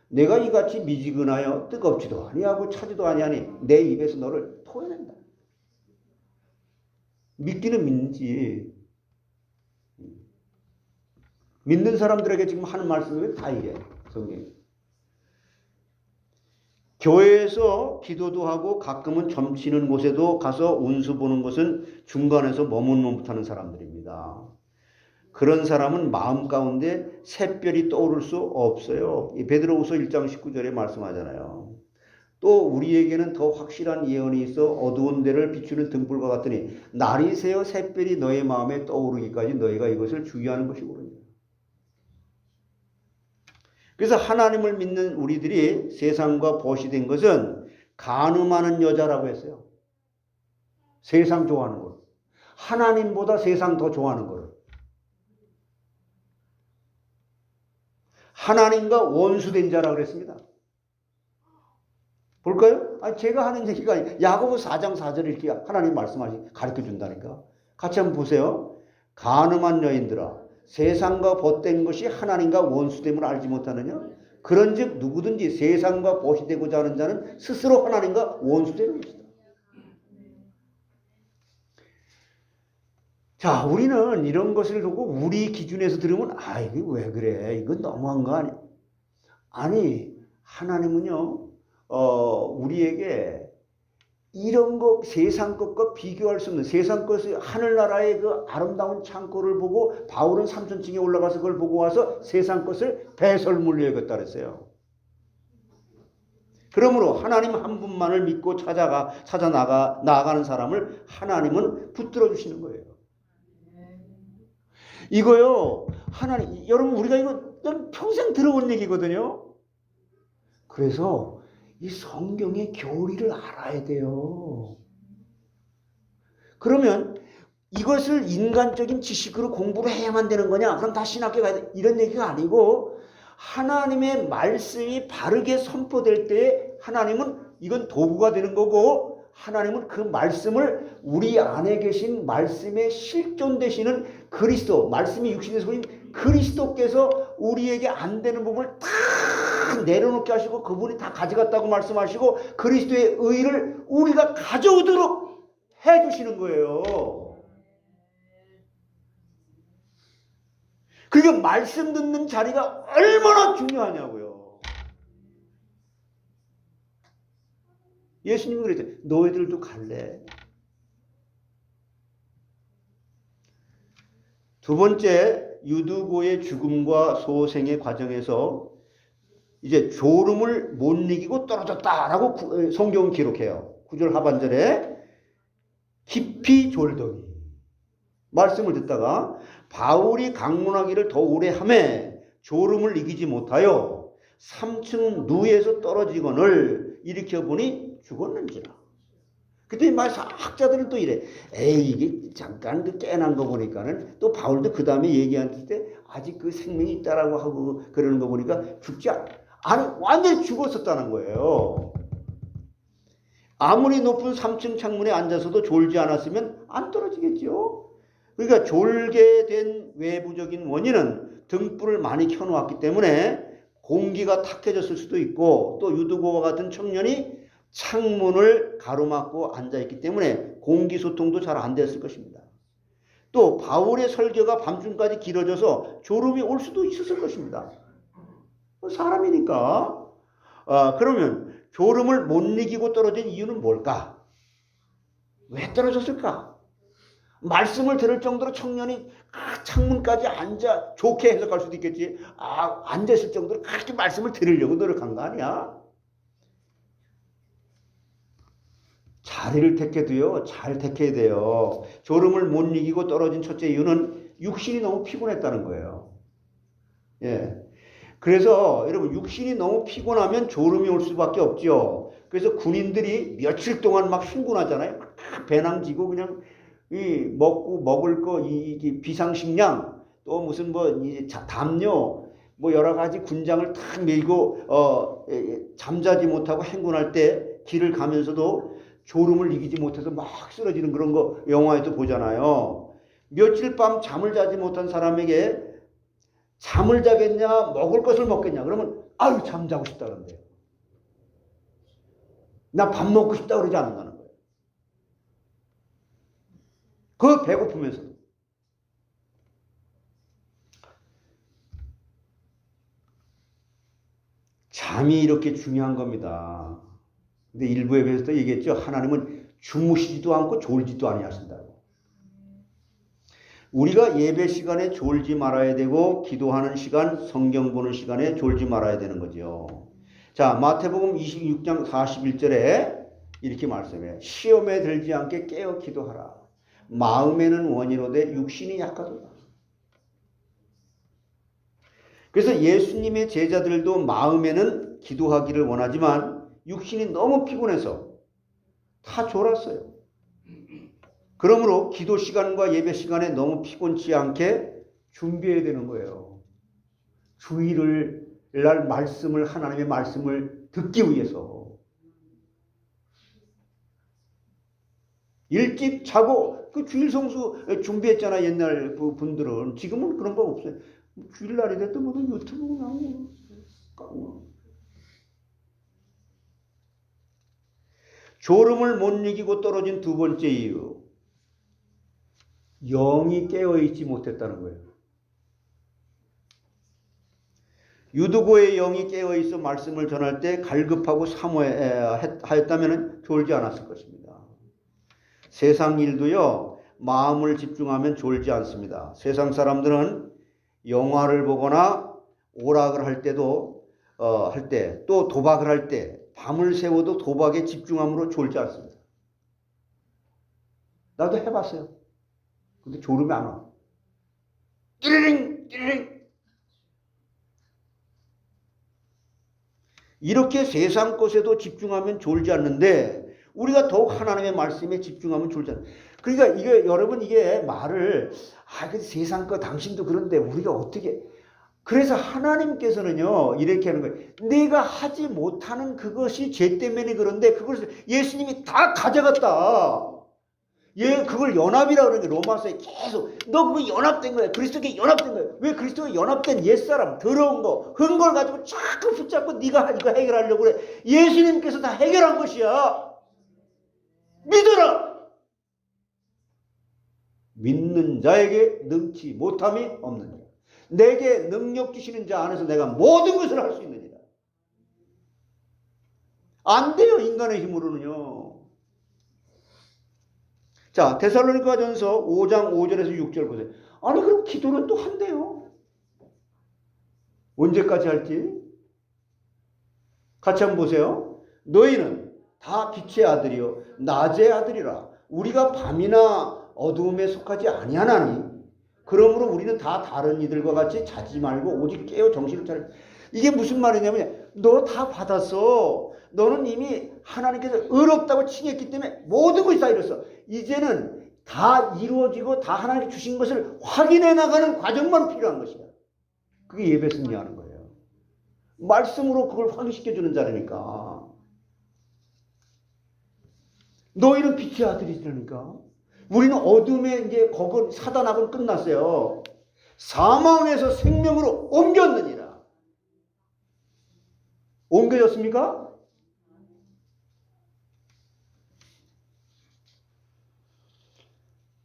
내가 이같이 미지근하여 뜨겁지도 아니하고 차지도 아니하니 내 입에서 너를 토해낸다. 믿기는 믿는지. 믿는 사람들에게 지금 하는 말씀이 다 이게 성경이. 교회에서 기도도 하고 가끔은 점치는 곳에도 가서 운수 보는 것은 중간에서 머뭇머뭇하는 사람들입니다. 그런 사람은 마음 가운데 샛별이 떠오를 수 없어요. 이 베드로후서 1장 19절에 말씀하잖아요. 또 우리에게는 더 확실한 예언이 있어 어두운 데를 비추는 등불과 같으니 날이 새어 샛별이 너의 마음에 떠오르기까지 너희가 이것을 주의하는 것이거든요. 그래서 하나님을 믿는 우리들이 세상과 벗이 된 것은 간음하는 여자라고 했어요. 세상 좋아하는 걸. 하나님보다 세상 더 좋아하는 걸. 하나님과 원수된 자라고 그랬습니다. 볼까요? 제가 하는 얘기가 아니에요. 야고보 4장 4절에 이렇게 하나님 말씀하시 가르쳐 준다니까. 같이 한번 보세요. 간음한 여인들아 세상과 벗된 것이 하나님과 원수됨을 알지 못하느냐? 그런즉 누구든지 세상과 벗이 되고자 하는 자는 스스로 하나님과 원수되는 것이다. 자, 우리는 이런 것을 두고 우리 기준에서 들으면 이게 왜 그래? 이건 너무한 거 아니야? 아니, 하나님은요, 우리에게 이런 것, 세상 것과 비교할 수 없는 세상 것을 하늘나라의 그 아름다운 창고를 보고 바울은 3천층에 올라가서 그걸 보고 와서 세상 것을 배설물로 여겼다 그랬어요. 그러므로 하나님 한 분만을 믿고 나아가는 사람을 하나님은 붙들어 주시는 거예요. 이거요, 하나님, 여러분 우리가 이거 평생 들어온 얘기거든요. 그래서 이 성경의 교리를 알아야 돼요. 그러면 이것을 인간적인 지식으로 공부를 해야만 되는 거냐? 그럼 다 신학교 가야 돼. 이런 얘기가 아니고 하나님의 말씀이 바르게 선포될 때에 하나님은 이건 도구가 되는 거고 하나님은 그 말씀을 우리 안에 계신 말씀의 실존 되시는 그리스도, 말씀이 육신에서 보인 그리스도께서 우리에게 안 되는 부분을 다 내려놓게 하시고 그분이 다 가져갔다고 말씀하시고 그리스도의 의를 우리가 가져오도록 해주시는 거예요. 그러니까 말씀 듣는 자리가 얼마나 중요하냐고요. 예수님이 그랬죠. 너희들도 갈래? 두 번째, 유두고의 죽음과 소생의 과정에서 이제 졸음을 못 이기고 떨어졌다라고 성경은 기록해요. 9절 하반절에 깊이 졸더니 말씀을 듣다가 바울이 강론하기를 더 오래 하매 졸음을 이기지 못하여 3층 누에서 떨어지거늘 일으켜보니 죽었는지라. 그때 학자들은 또 이래. 에이, 이게 잠깐 그 깨난 거 보니까는 또 바울도 그 다음에 얘기할 때 아직 그 생명이 있다라고 하고 그러는 거 보니까 죽지 아니 완전히 죽었었다는 거예요. 아무리 높은 3층 창문에 앉아서도 졸지 않았으면 안 떨어지겠죠. 그러니까 졸게 된 외부적인 원인은 등불을 많이 켜놓았기 때문에 공기가 탁해졌을 수도 있고 또 유두고와 같은 청년이 창문을 가로막고 앉아있기 때문에 공기 소통도 잘 안 됐을 것입니다. 또 바울의 설교가 밤중까지 길어져서 졸음이 올 수도 있었을 것입니다. 사람이니까. 그러면 졸음을 못 이기고 떨어진 이유는 뭘까? 왜 떨어졌을까? 말씀을 들을 정도로 청년이 창문까지 앉아 좋게 해석할 수도 있겠지. 앉아있을 정도로 그렇게 말씀을 들으려고 노력한 거 아니야? 자리를 택해도요, 잘 택해야 돼요. 졸음을 못 이기고 떨어진 첫째 이유는 육신이 너무 피곤했다는 거예요. 예. 그래서 여러분, 육신이 너무 피곤하면 졸음이 올 수밖에 없죠. 그래서 군인들이 며칠 동안 막 흥분하잖아요. 배낭지고 그냥 먹고 먹을 거, 비상식량, 또 무슨 담요, 여러 가지 군장을 탁 메고 잠자지 못하고 행군할 때 길을 가면서도 졸음을 이기지 못해서 막 쓰러지는 그런 거 영화에도 보잖아요. 며칠 밤 잠을 자지 못한 사람에게 잠을 자겠냐 먹을 것을 먹겠냐 그러면 아유 잠자고 싶다 그런대요. 나 밥 먹고 싶다 그러지 않는다는 거예요. 그 배고프면서도. 잠이 이렇게 중요한 겁니다. 근데 일부 예배에서도 얘기했죠. 하나님은 주무시지도 않고 졸지도 아니하신다고. 우리가 예배 시간에 졸지 말아야 되고 기도하는 시간, 성경 보는 시간에 졸지 말아야 되는 거죠. 자, 마태복음 26장 41절에 이렇게 말씀해요. 시험에 들지 않게 깨어 기도하라. 마음에는 원이로되 육신이 약하도다. 그래서 예수님의 제자들도 마음에는 기도하기를 원하지만 육신이 너무 피곤해서 다 졸았어요. 그러므로 기도 시간과 예배 시간에 너무 피곤치 않게 준비해야 되는 거예요. 주일을 날 말씀을 하나님의 말씀을 듣기 위해서 일찍 자고 그 주일 성수 준비했잖아 옛날 분들은. 지금은 그런 거 없어요. 주일날이 됐든 뭐든 유튜브 나오고. 졸음을 못 이기고 떨어진 두 번째 이유. 영이 깨어있지 못했다는 거예요. 유두고의 영이 깨어있어 말씀을 전할 때 갈급하고 사모하였다면 졸지 않았을 것입니다. 세상 일도요, 마음을 집중하면 졸지 않습니다. 세상 사람들은 영화를 보거나 오락을 할 때도, 또 도박을 할 때, 밤을 새워도 도박에 집중함으로 졸지 않습니다. 나도 해봤어요. 근데 졸음이 안 와. 띠리링 띠리링. 이렇게 세상 것에도 집중하면 졸지 않는데 우리가 더욱 하나님의 말씀에 집중하면 졸지 않아요. 그러니까 이게 여러분 이게 말을 그 세상 거 당신도 그런데 우리가 어떻게. 그래서 하나님께서는요 이렇게 하는 거예요. 내가 하지 못하는 그것이 죄 때문에 그런데 그것을 예수님이 다 가져갔다. 그걸 연합이라고 그러는 게 로마서에 계속 너 그거 연합된 거야. 그리스도께 연합된 거야. 왜 그리스도에 연합된 옛사람 더러운 거 그런 걸 가지고 자꾸 붙잡고 네가 이거 해결하려고 그래. 예수님께서 다 해결한 것이야. 믿어라. 믿는 자에게 능치 못함이 없느니라. 내게 능력 주시는 자 안에서 내가 모든 것을 할 수 있느니라. 안 돼요. 인간의 힘으로는요. 자, 데살로니가전서 5장 5절에서 6절 보세요. 아니 그럼 기도는 또 한대요. 언제까지 할지? 같이 한번 보세요. 너희는 다 빛의 아들이요 낮의 아들이라. 우리가 밤이나 어두움에 속하지 아니하나니 그러므로 우리는 다 다른 이들과 같이 자지 말고 오직 깨어 정신을 차려. 이게 무슨 말이냐면 너 다 받았어. 너는 이미 하나님께서 의롭다고 칭했기 때문에 모든 것이 다 이뤘어. 이제는 다 이루어지고 다 하나님께 주신 것을 확인해 나가는 과정만 필요한 것이야. 그게 예배 승리하는 거예요. 말씀으로 그걸 확인시켜주는 자리니까. 너희는 빛의 아들이라니까. 우리는 어둠에 이제 거건 사단하고는 끝났어요. 사망에서 생명으로 옮겼느니라. 옮겨졌습니까?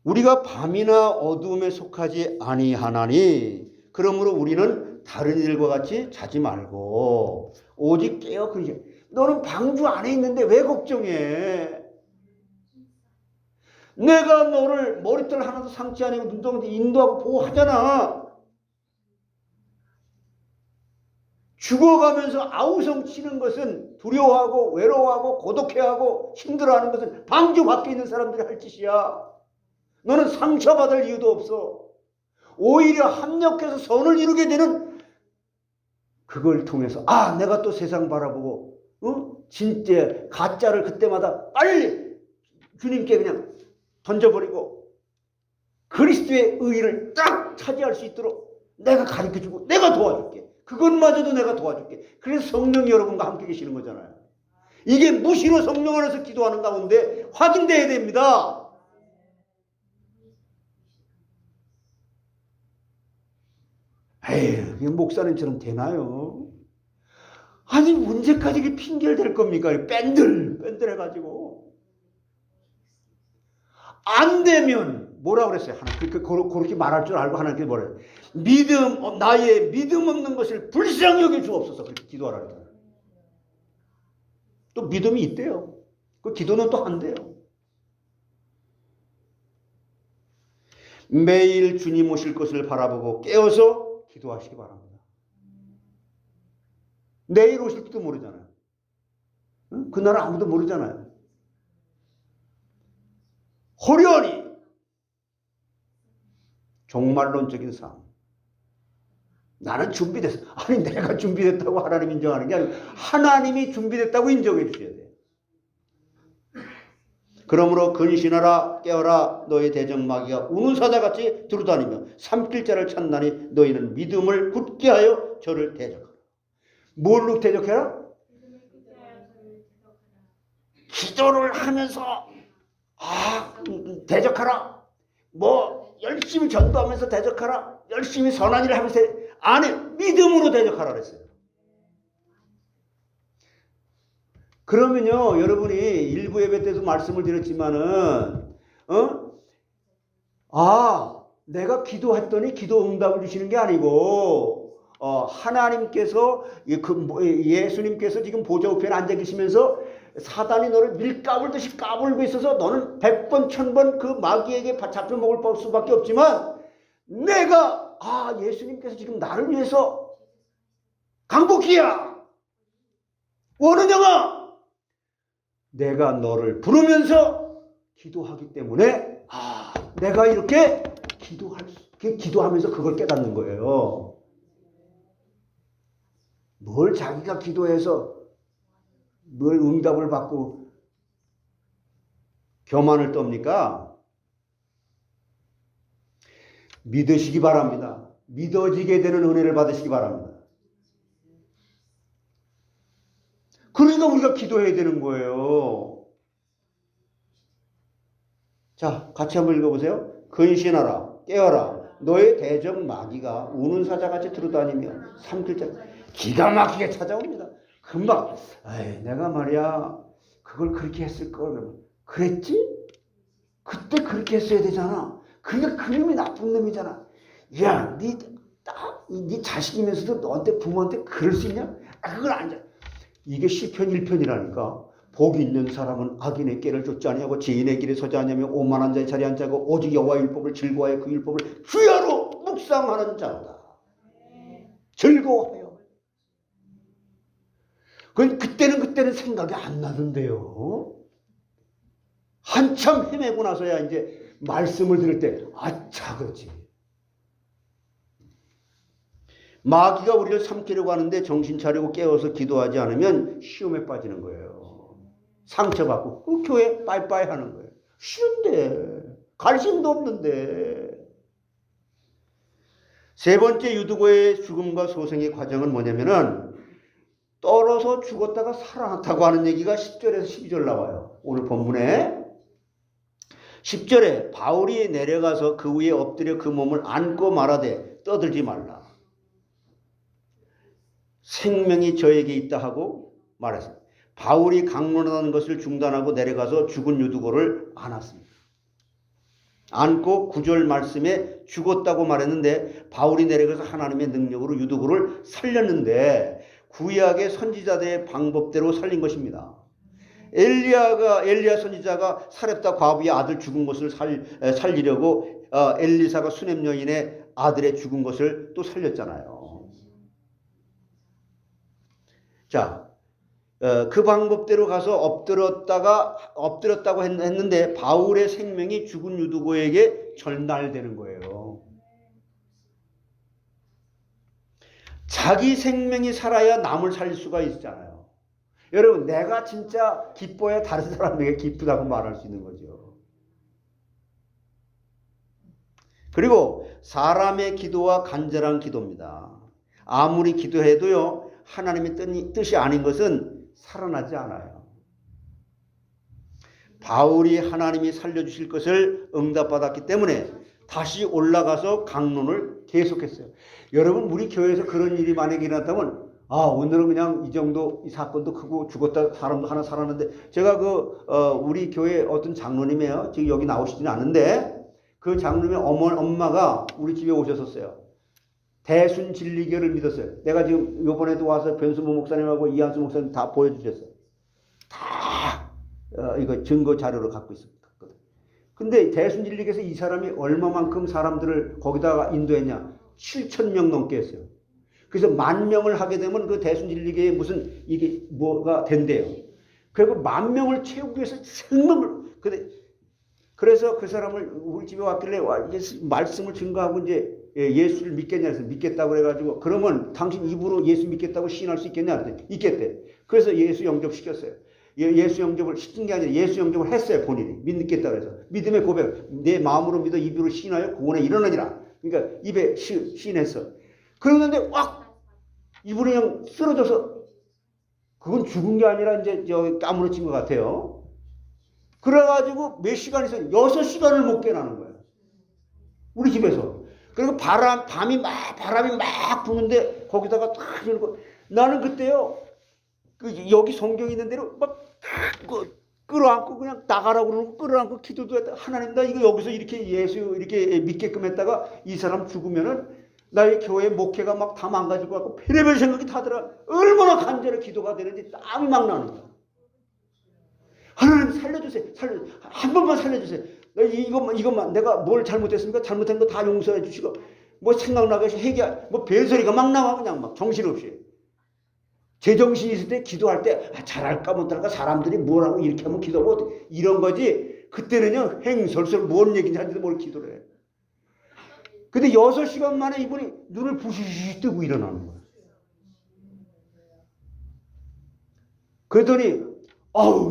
우리가 밤이나 어두움에 속하지 아니하나니 그러므로 우리는 다른 이들과 같이 자지 말고 오직 깨어 그러지. 너는 방주 안에 있는데 왜 걱정해? 내가 너를 머리털 하나도 상치 아니고 눈동자 인도하고 보호하잖아. 죽어가면서 아우성 치는 것은 두려워하고 외로워하고 고독해하고 힘들어하는 것은 방주 밖에 있는 사람들이 할 짓이야. 너는 상처받을 이유도 없어. 오히려 합력해서 선을 이루게 되는 그걸 통해서 내가 또 세상 바라보고 진짜 가짜를 그때마다 빨리 주님께 그냥 던져버리고 그리스도의 의의를 딱 차지할 수 있도록 내가 가르쳐주고 내가 도와줄게. 그것마저도 내가 도와줄게. 그래서 성령이 여러분과 함께 계시는 거잖아요. 이게 무시로 성령 안에서 기도하는 가운데 확인돼야 됩니다. 에휴, 목사님처럼 되나요? 아니 언제까지 이게 핑계를 댈 겁니까? 뺀들 해가지고 안 되면 뭐라고 그랬어요? 그렇게 말할 줄 알고 하나님께 뭐라 그래요? 나의 믿음 없는 것을 불쌍히 여겨 주옵소서. 그렇게 기도하라 그랬잖아요. 또 믿음이 있대요. 그 기도는 또 한대요. 매일 주님 오실 것을 바라보고 깨어서 기도하시기 바랍니다. 내일 오실지도 모르잖아요. 그날은 아무도 모르잖아요. 호련히 종말론적인 삶. 나는 준비됐어. 아니 내가 준비됐다고 하나님 인정하는 게 아니고 하나님이 준비됐다고 인정해 주셔야 돼요. 그러므로 근신하라 깨어라 너의 대적마귀가 우는 사자같이 두루다니며 삼킬자를 찾나니 너희는 믿음을 굳게 하여 저를 대적하라. 뭘로 대적해라? 기도를 하면서 대적하라. 열심히 전도하면서 대적하라. 열심히 선한 일을 하면서 믿음으로 대적하라 그랬어요. 그러면요, 여러분이 일부 예배 때도 말씀을 드렸지만은, 내가 기도했더니 기도 응답을 주시는 게 아니고, 하나님께서, 예수님께서 지금 보좌 우편에 앉아 계시면서 사단이 너를 밀가불듯이 까불고 있어서 너는 100번, 1000번 그 마귀에게 잡혀 먹을 수밖에 없지만, 내가, 예수님께서 지금 나를 위해서 강복이야! 원은영아! 내가 너를 부르면서 기도하기 때문에 내가 이렇게 기도하면서 그걸 깨닫는 거예요. 뭘 자기가 기도해서 뭘 응답을 받고 교만을 떱니까? 믿으시기 바랍니다. 믿어지게 되는 은혜를 받으시기 바랍니다. 그러니까 우리가 기도해야 되는 거예요. 자, 같이 한번 읽어보세요. 근신하라, 깨어라. 너의 대적 마귀가 우는 사자같이 들어다니며 삼킬자 기가 막히게 찾아옵니다. 금방, 내가 말이야, 그걸 그렇게 했을 걸. 그랬지? 그때 그렇게 했어야 되잖아. 그러니까 그놈이 나쁜 놈이잖아. 야, 네 자식이면서도 너한테 부모한테 그럴 수 있냐? 그걸 안 돼. 이게 시편 1편이라니까. 복이 있는 사람은 악인의 꾀를 쫓지 아니하고 지인의 길에 서지 아니하며 오만한 자의 자리에 앉아고 오직 여호와의 율법을 즐거워하여 그 율법을 주야로 묵상하는 자로다. 즐거워해요. 그때는 생각이 안 나던데요. 한참 헤매고 나서야 이제 말씀을 들을 때, 아차, 그렇지. 마귀가 우리를 삼키려고 하는데 정신 차리고 깨워서 기도하지 않으면 시험에 빠지는 거예요. 상처받고 그 교회 빠이빠이 하는 거예요. 싫은데, 갈 힘도 없는데. 세 번째 유두고의 죽음과 소생의 과정은 뭐냐면은 떨어서 죽었다가 살아났다고 하는 얘기가 10절에서 12절 나와요. 오늘 본문에 10절에 바울이 내려가서 그 위에 엎드려 그 몸을 안고 말하되 떠들지 말라. 생명이 저에게 있다 하고 말했습니다. 바울이 강론하는 것을 중단하고 내려가서 죽은 유두고를 안았습니다. 안고 9절 말씀에 죽었다고 말했는데 바울이 내려가서 하나님의 능력으로 유두고를 살렸는데 구약의 선지자들의 방법대로 살린 것입니다. 엘리야 선지자가 사렙다 과부의 아들 죽은 것을 살리려고 엘리사가 수넴 여인의 아들의 죽은 것을 또 살렸잖아요. 자, 그 방법대로 가서 엎드렸다고 했는데 바울의 생명이 죽은 유두고에게 전달되는 거예요. 자기 생명이 살아야 남을 살릴 수가 있잖아요. 여러분, 내가 진짜 기뻐야 다른 사람에게 기쁘다고 말할 수 있는 거죠. 그리고 사람의 기도와 간절한 기도입니다. 아무리 기도해도요, 하나님의 뜻이 아닌 것은 살아나지 않아요. 바울이 하나님이 살려주실 것을 응답받았기 때문에 다시 올라가서 강론을 계속했어요. 여러분, 우리 교회에서 그런 일이 만약에 일어났다면 오늘은 그냥 이 정도, 이 사건도 크고 죽었다 사람도 하나 살았는데, 제가 우리 교회 어떤 장로님이에요. 지금 여기 나오시지는 않은데, 그 장로님의 엄마가 우리 집에 오셨었어요. 대순 진리교를 믿었어요. 내가 지금 요번에도 와서 변수모 목사님하고 이한수 목사님 다 보여주셨어요. 다 이거 증거 자료로 갖고 있습니다. 근데 대순 진리교에서 이 사람이 얼마만큼 사람들을 거기다가 인도했냐? 7,000명 넘게 했어요. 그래서 10,000명을 하게 되면 그 대순 진리교에 무슨 이게 뭐가 된대요. 그리고 10,000명을 채우기 위해서 생명을 그래서 그 사람을 우리 집에 왔길래 말씀을 증거하고 이제 예수를 믿겠냐 해서 믿겠다고 그래가지고, 그러면 당신 입으로 예수 믿겠다고 시인할 수 있겠냐 그랬더니 있겠대. 그래서 예수 영접시켰어요. 예수 영접을 시킨 게 아니라 예수 영접을 했어요. 본인이 믿겠다고 해서 믿음의 고백, 내 마음으로 믿어 입으로 시인하여 구원에 일어나니라. 그러니까 입에 시인했어. 그러는데 이분이 그냥 쓰러져서, 그건 죽은 게 아니라 이제 까무러진 것 같아요. 그래가지고 몇 시간 있어, 6시간을 못 깨나는 거예요. 우리 집에서. 그리고 바람이 막 부는데 거기다가 탁 이러고, 나는 그때요, 여기 성경이 있는 대로 막 끌어안고 그냥 나가라고 그러고 끌어안고 기도도 했다. 하나님, 나 이거 여기서 이렇게 예수 이렇게 믿게끔 했다가 이 사람 죽으면은 나의 교회 목회가 막 다 망가지고 갖고 별의별 생각이 다 들어. 얼마나 간절히 기도가 되는지 땀이 막 나는 거야. 하나님 살려주세요. 한 번만 살려주세요. 이것만 내가 뭘 잘못했습니까? 잘못한 거 다 용서해 주시고, 뭐 생각나게 뭐 별소리가 막 나와. 그냥 막 정신없이. 제정신이 있을 때 기도할 때 잘할까 못할까, 사람들이 뭐라고 이렇게 하면 기도하고 이런 거지. 그때는요 행설설 뭔 얘기인지 하는지도 모르고 기도를 해. 근데 6시간 만에 이분이 눈을 부시시 뜨고 일어나는 거예요. 그랬더니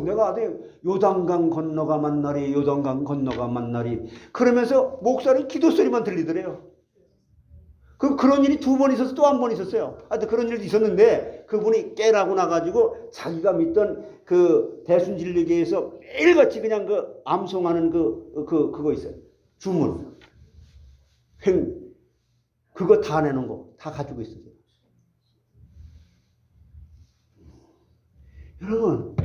내가 요단강 건너가 만나리, 요단강 건너가 만나리 그러면서 목사님 기도 소리만 들리더래요. 그런 일이 2번 있어서 또 한 번 있었어요. 하여튼 그런 일도 있었는데, 그분이 깨라고 나가지고 자기가 믿던 그 대순진리교에서 매일같이 그냥 암송하는 그거 있어요. 주문. 그거 다 내놓은 거 다 가지고 있어요. 여러분,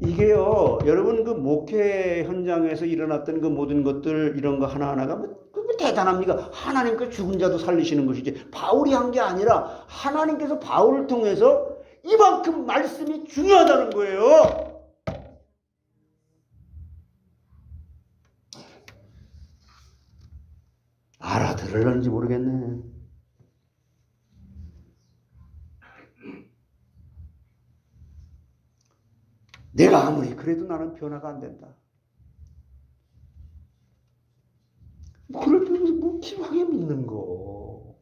이게요, 여러분 그 목회 현장에서 일어났던 그 모든 것들, 이런 거 하나하나가 뭐 대단합니까? 하나님께서 죽은 자도 살리시는 것이지, 바울이 한 게 아니라 하나님께서 바울을 통해서 이만큼 말씀이 중요하다는 거예요. 알아들을런지 모르겠네. 내가 아무리 그래도 나는 변화가 안 된다. 그럴 때 뭐 기왕에 믿는 거.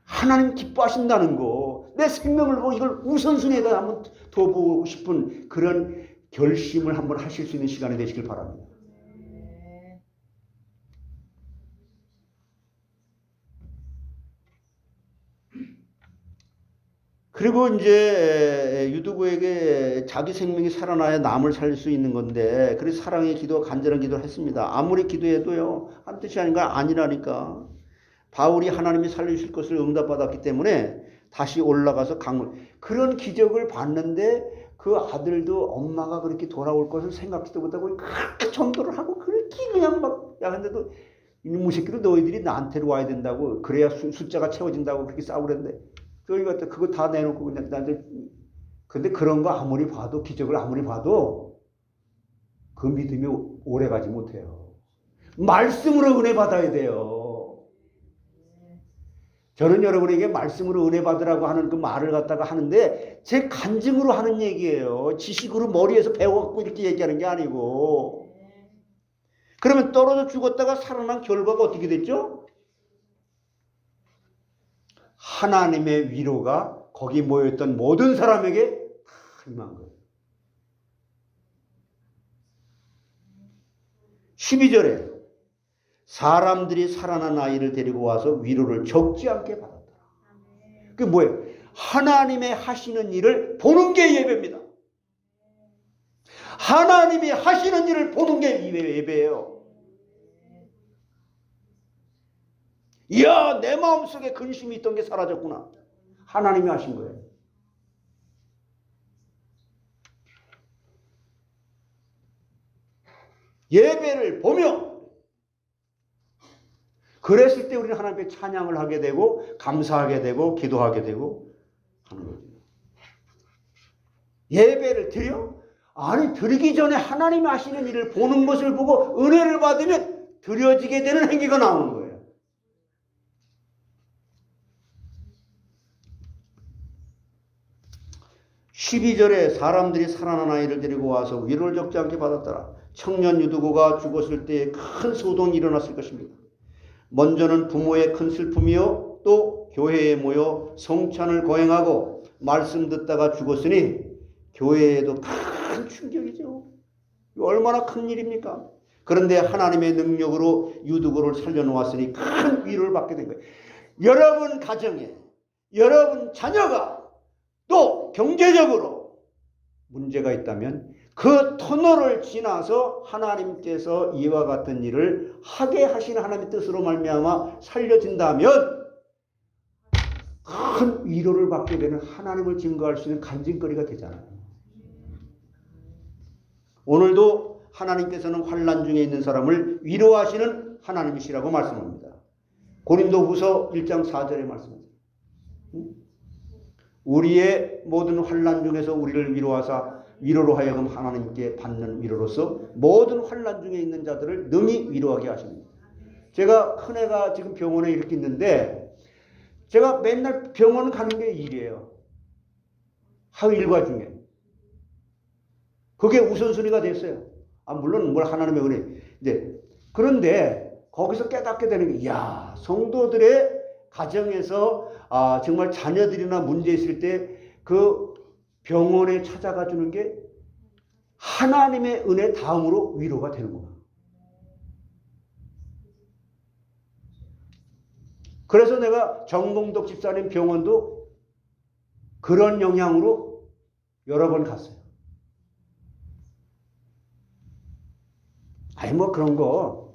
하나님 기뻐하신다는 거. 내 생명을 보고 이걸 우선순위에다 한번 더 보고 싶은 그런 결심을 한번 하실 수 있는 시간이 되시길 바랍니다. 그리고 이제 유두부에게 자기 생명이 살아나야 남을 살릴 수 있는 건데, 그래서 사랑의 기도, 간절한 기도를 했습니다. 아무리 기도해도요, 한 뜻이 아니라니까. 바울이 하나님이 살려주실 것을 응답받았기 때문에 다시 올라가서 그런 기적을 봤는데 그 아들도 엄마가 그렇게 돌아올 것을 생각지도 못하고 그렇게 전도를 하고 그렇게 그냥 막 야근데도 이놈의 새끼들 너희들이 나한테로 와야 된다고, 그래야 숫자가 채워진다고 그렇게 싸우고 그랬는데 저희가 그거 다 내놓고 그냥 나한테. 근데 그런 거 아무리 봐도, 기적을 아무리 봐도 그 믿음이 오래 가지 못해요. 말씀으로 은혜 받아야 돼요. 저는 여러분에게 말씀으로 은혜 받으라고 하는 그 말을 갖다가 하는데 제 간증으로 하는 얘기예요. 지식으로 머리에서 배워갖고 이렇게 얘기하는 게 아니고. 그러면 떨어져 죽었다가 살아난 결과가 어떻게 됐죠? 하나님의 위로가 거기 모여있던 모든 사람에게 다 임한 거예요. 12절에 사람들이 살아난 아이를 데리고 와서 위로를 적지 않게 받았다. 그게 뭐예요? 하나님의 하시는 일을 보는 게 예배입니다. 하나님이 하시는 일을 보는 게 예배예요. 이야, 내 마음속에 근심이 있던 게 사라졌구나. 하나님이 하신 거예요. 예배를 보며 그랬을 때 우리는 하나님께 찬양을 하게 되고 감사하게 되고 기도하게 되고 하는 거죠. 예배를 드려? 아니, 드리기 전에 하나님이 하시는 일을 보는 것을 보고 은혜를 받으면 드려지게 되는 행위가 나오는 거예요. 12절에 사람들이 살아난 아이를 데리고 와서 위로를 적지 않게 받았더라. 청년 유두고가 죽었을 때 큰 소동이 일어났을 것입니다. 먼저는 부모의 큰 슬픔이요, 또 교회에 모여 성찬을 거행하고 말씀 듣다가 죽었으니 교회에도 큰 충격이죠. 얼마나 큰 일입니까? 그런데 하나님의 능력으로 유두고를 살려놓았으니 큰 위로를 받게 된 거예요. 여러분 가정에, 여러분 자녀가 또 경제적으로 문제가 있다면 그 터널을 지나서 하나님께서 이와 같은 일을 하게 하시는 하나님의 뜻으로 말미암아 살려진다면 큰 위로를 받게 되는, 하나님을 증거할 수 있는 간증거리가 되잖아요. 오늘도 하나님께서는 환난 중에 있는 사람을 위로하시는 하나님이시라고 말씀합니다. 고린도후서 1장 4절에 말씀합니다. 우리의 모든 환난 중에서 우리를 위로하사 위로로 하여금 하나님께 받는 위로로서 모든 환난 중에 있는 자들을 능히 위로하게 하십니다. 제가 큰애가 지금 병원에 이렇게 있는데 제가 맨날 병원 가는 게 일이에요. 하루 일과 중에. 그게 우선순위가 됐어요. 물론 하나님의 은혜. 네. 그런데 거기서 깨닫게 되는 게, 이야, 성도들의 가정에서 정말 자녀들이나 문제 있을 때 그 병원에 찾아가 주는 게 하나님의 은혜 다음으로 위로가 되는구나. 그래서 내가 정봉덕 집사님 병원도 그런 영향으로 여러 번 갔어요. 아니 뭐 그런 거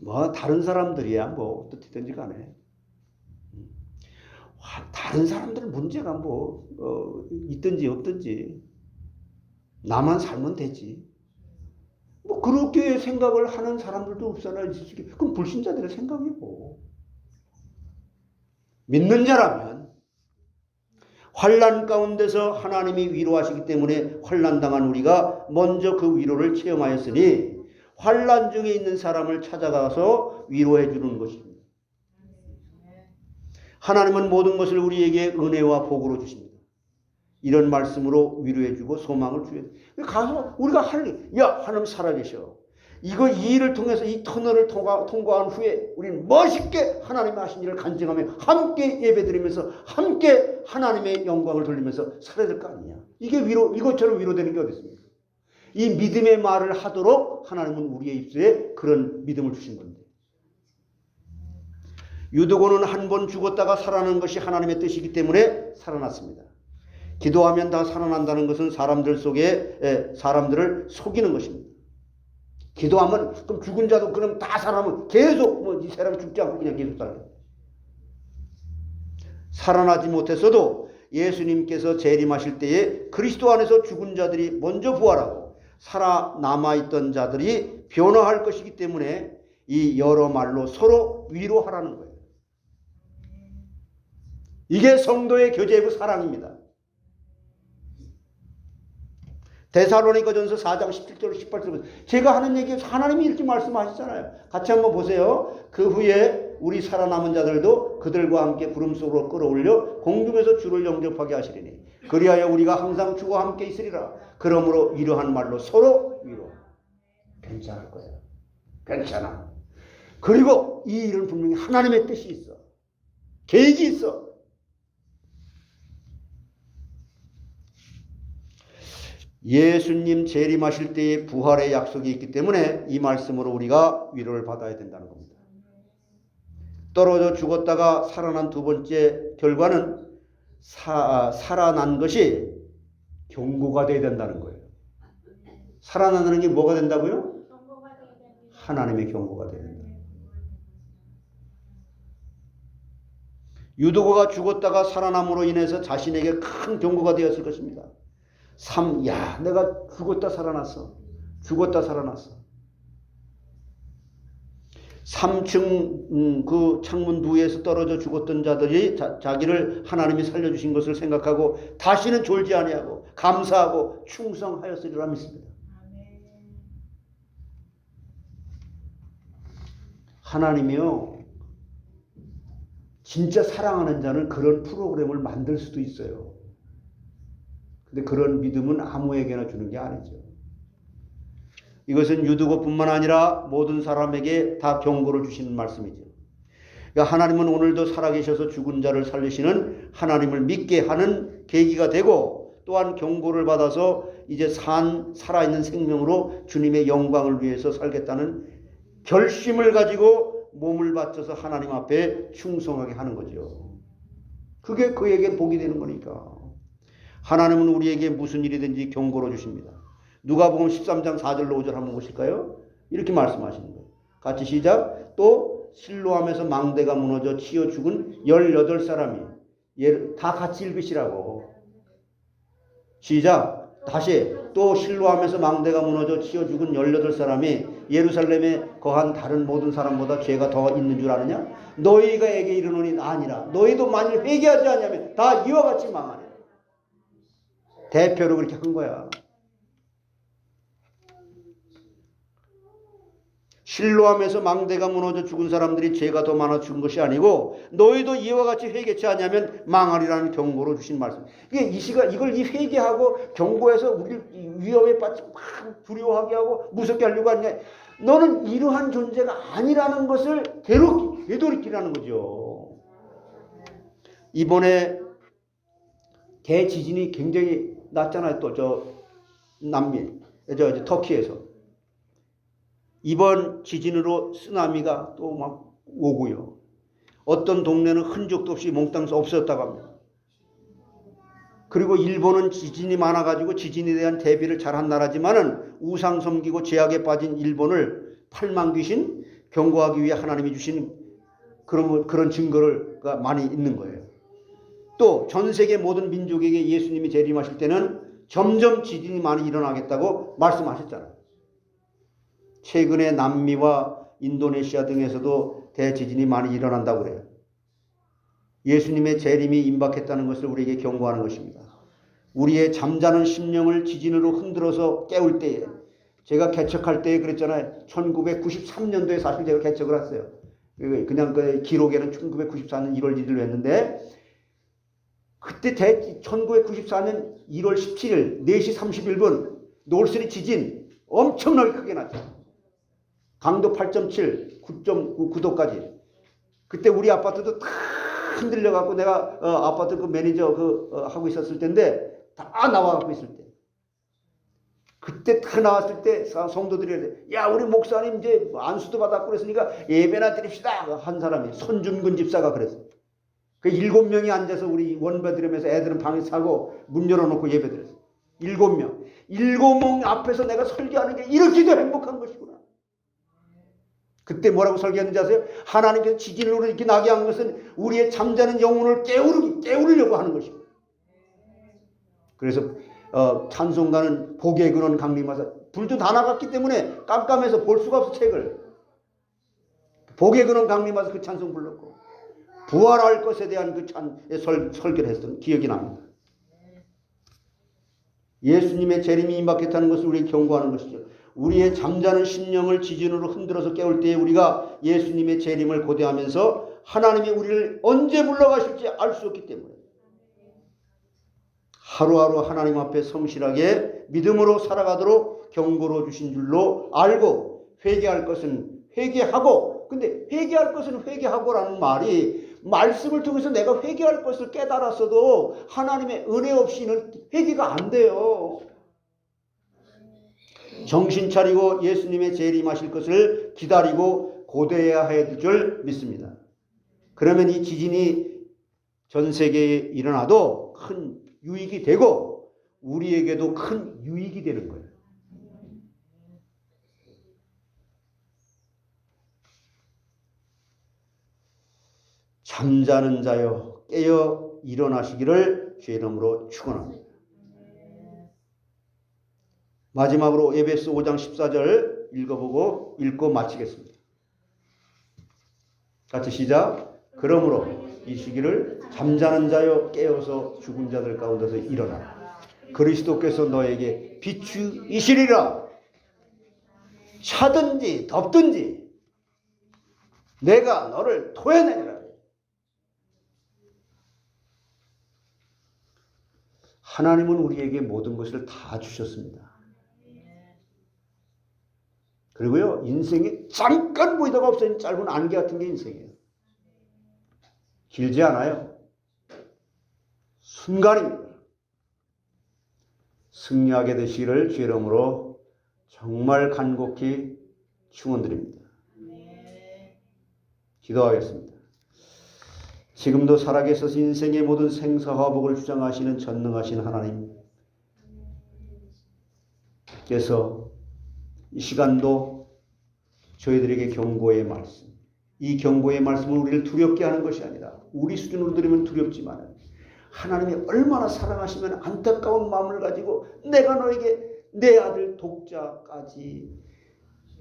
뭐 다른 사람들이야 뭐 어떻게든지 간에 다른 사람들은 문제가 뭐 있든지 없든지 나만 살면 되지 뭐 그렇게 생각을 하는 사람들도 없잖아요. 그럼 불신자들의 생각이고, 믿는 자라면 환난 가운데서 하나님이 위로하시기 때문에 환난 당한 우리가 먼저 그 위로를 체험하였으니 환난 중에 있는 사람을 찾아가서 위로해 주는 것입니다. 하나님은 모든 것을 우리에게 은혜와 복으로 주십니다. 이런 말씀으로 위로해주고 소망을 주어야 돼. 가서 우리가 하나님 살아계셔. 이 일을 통해서 이 터널을 통과한 후에 우리는 멋있게 하나님이 하신 일을 간증하며 함께 예배드리면서 함께 하나님의 영광을 돌리면서 살아야 될 거 아니냐. 이것처럼 위로되는 게 어디 있습니까? 이 믿음의 말을 하도록 하나님은 우리의 입술에 그런 믿음을 주신 건데. 유두고는 한 번 죽었다가 살아난 것이 하나님의 뜻이기 때문에 살아났습니다. 기도하면 다 살아난다는 것은 사람들을 속이는 것입니다. 기도하면 그럼 죽은 자도 그럼 다 살아나면 계속 이 사람 죽지 않고 그냥 계속 살아요. 살아나지 못했어도 예수님께서 재림하실 때에 그리스도 안에서 죽은 자들이 먼저 부활하고 살아남아있던 자들이 변화할 것이기 때문에 이 여러 말로 서로 위로하라는 거예요. 이게 성도의 교제이고 사랑입니다. 데살로니가전서 4장 17절 18절 제가 하는 얘기 하나님이 이렇게 말씀하시잖아요. 같이 한번 보세요. 그 후에 우리 살아남은 자들도 그들과 함께 구름 속으로 끌어올려 공중에서 주를 영접하게 하시리니 그리하여 우리가 항상 주와 함께 있으리라. 그러므로 이러한 말로 서로 위로. 괜찮을 거예요. 괜찮아. 그리고 이 일은 분명히 하나님의 뜻이 있어. 계획이 있어. 예수님 재림하실 때의 부활의 약속이 있기 때문에 이 말씀으로 우리가 위로를 받아야 된다는 겁니다. 떨어져 죽었다가 살아난 두 번째 결과는 살아난 것이 경고가 되어야 된다는 거예요. 살아나는 게 뭐가 된다고요? 하나님의 경고가 되어야 된다. 유두고가 죽었다가 살아남으로 인해서 자신에게 큰 경고가 되었을 것입니다. 내가 죽었다 살아났어. 죽었다 살아났어. 3층 그 창문 부에서 떨어져 죽었던 자들이 자기를 하나님이 살려주신 것을 생각하고 다시는 졸지 아니하고 감사하고 충성하였으리라 믿습니다. 하나님이요, 진짜 사랑하는 자는 그런 프로그램을 만들 수도 있어요. 근데 그런 믿음은 아무에게나 주는 게 아니죠. 이것은 유두고뿐만 아니라 모든 사람에게 다 경고를 주시는 말씀이죠. 그러니까 하나님은 오늘도 살아계셔서 죽은 자를 살리시는 하나님을 믿게 하는 계기가 되고 또한 경고를 받아서 이제 살아있는 생명으로 주님의 영광을 위해서 살겠다는 결심을 가지고 몸을 바쳐서 하나님 앞에 충성하게 하는 거죠. 그게 그에게 복이 되는 거니까. 하나님은 우리에게 무슨 일이든지 경고로 주십니다. 누가복음 13장 4절로 5절 한번 보실까요? 이렇게 말씀하시는 거예요. 같이 시작. 또 실로암에서 망대가 무너져 치여 죽은 18사람이 다 같이 읽으시라고. 시작. 다시. 또 실로암에서 망대가 무너져 치여 죽은 18사람이 예루살렘에 거한 다른 모든 사람보다 죄가 더 있는 줄 아느냐? 너희가에게 이르노니 아니라. 너희도 만일 회개하지 않으면 다 이와 같이 망하네. 대표로 그렇게 한 거야. 실로암에서 망대가 무너져 죽은 사람들이 죄가 더 많아 죽은 것이 아니고 너희도 이와 같이 회개치 않으면 망하리라는 경고로 주신 말씀. 이걸 회개하고 경고해서 우리를 위험에 빠지 막 두려워하게 하고 무섭게 하려고 하냐. 너는 이러한 존재가 아니라는 것을 되돌이키라는 거죠. 이번에 대지진이 굉장히 났잖아요. 또 터키에서. 이번 지진으로 쓰나미가 또 막 오고요. 어떤 동네는 흔적도 없이 몽땅 없어졌다고 합니다. 그리고 일본은 지진이 많아가지고 지진에 대한 대비를 잘한 나라지만은 우상 섬기고 죄악에 빠진 일본을 팔망귀신 경고하기 위해 하나님이 주신 그런 증거가 많이 있는 거예요. 또 전 세계 모든 민족에게 예수님이 재림하실 때는 점점 지진이 많이 일어나겠다고 말씀하셨잖아요. 최근에 남미와 인도네시아 등에서도 대지진이 많이 일어난다고 그래요. 예수님의 재림이 임박했다는 것을 우리에게 경고하는 것입니다. 우리의 잠자는 심령을 지진으로 흔들어서 깨울 때에, 제가 개척할 때에 그랬잖아요. 1993년도에 사실 제가 개척을 했어요. 그냥 그 기록에는 1994년 1월 1일로 했는데 그때 1994년 1월 17일 4시 31분 놀스리 지진 엄청나게 크게 났죠. 강도 8.7, 9.9도까지. 그때 우리 아파트도 다 흔들려 갖고 내가 아파트 그 매니저 하고 있었을 때인데 다 나와 갖고 있을 때. 그때 다 나왔을 때 성도들이 야 우리 목사님 이제 안수도 받았고 그랬으니까 예배나 드립시다 한 사람이 손준근 집사가 그랬어요. 그 7명이 앉아서 우리 원배 드리면서 애들은 방에서 자고 문 열어놓고 예배 드렸어요. 7명. 7명 앞에서 내가 설교하는 게 이렇게도 행복한 것이구나. 그때 뭐라고 설교했는지 아세요? 하나님께서 지진으로 이렇게 나게 한 것은 우리의 잠자는 영혼을 깨우려고 하는 것이고. 그래서 찬송가는 복의 근원 강림하사 불도 다 나갔기 때문에 깜깜해서 볼 수가 없어 책을. 복의 근원 강림하사 그 찬송 불렀고 부활할 것에 대한 그 설교를 했던 기억이 납니다. 예수님의 재림이 임박했다는 것을 우리에게 경고하는 것이죠. 우리의 잠자는 심령을 지진으로 흔들어서 깨울 때에 우리가 예수님의 재림을 고대하면서 하나님이 우리를 언제 불러가실지 알 수 없기 때문에 하루하루 하나님 앞에 성실하게 믿음으로 살아가도록 경고로 주신 줄로 알고 회개할 것은 회개하고 근데 회개할 것은 회개하고라는 말이 말씀을 통해서 내가 회개할 것을 깨달았어도 하나님의 은혜 없이는 회개가 안 돼요. 정신 차리고 예수님의 재림하실 것을 기다리고 고대해야 할 줄 믿습니다. 그러면 이 지진이 전 세계에 일어나도 큰 유익이 되고 우리에게도 큰 유익이 되는 거예요. 잠자는 자여 깨어 일어나시기를 주의 이름으로 축원합니다. 마지막으로 에베소 5장 14절 읽고 마치겠습니다. 같이 시작. 그러므로 이 시기를 잠자는 자여 깨어서 죽은 자들 가운데서 일어나라. 그리스도께서 너에게 비추이시리라. 차든지 덥든지 내가 너를 토해내리라. 하나님은 우리에게 모든 것을 다 주셨습니다. 그리고요, 인생이 잠깐 보이다가 없어진 짧은 안개 같은 게 인생이에요. 길지 않아요. 순간입니다. 승리하게 되시기를 주의 이름으로 정말 간곡히 축원드립니다. 기도하겠습니다. 지금도 살아계셔서 인생의 모든 생사화복을 주장하시는 전능하신 하나님께서 이 시간도 저희들에게 경고의 말씀, 이 경고의 말씀은 우리를 두렵게 하는 것이 아니라 우리 수준으로 들으면 두렵지만 하나님이 얼마나 사랑하시면 안타까운 마음을 가지고 내가 너에게 내 아들 독자까지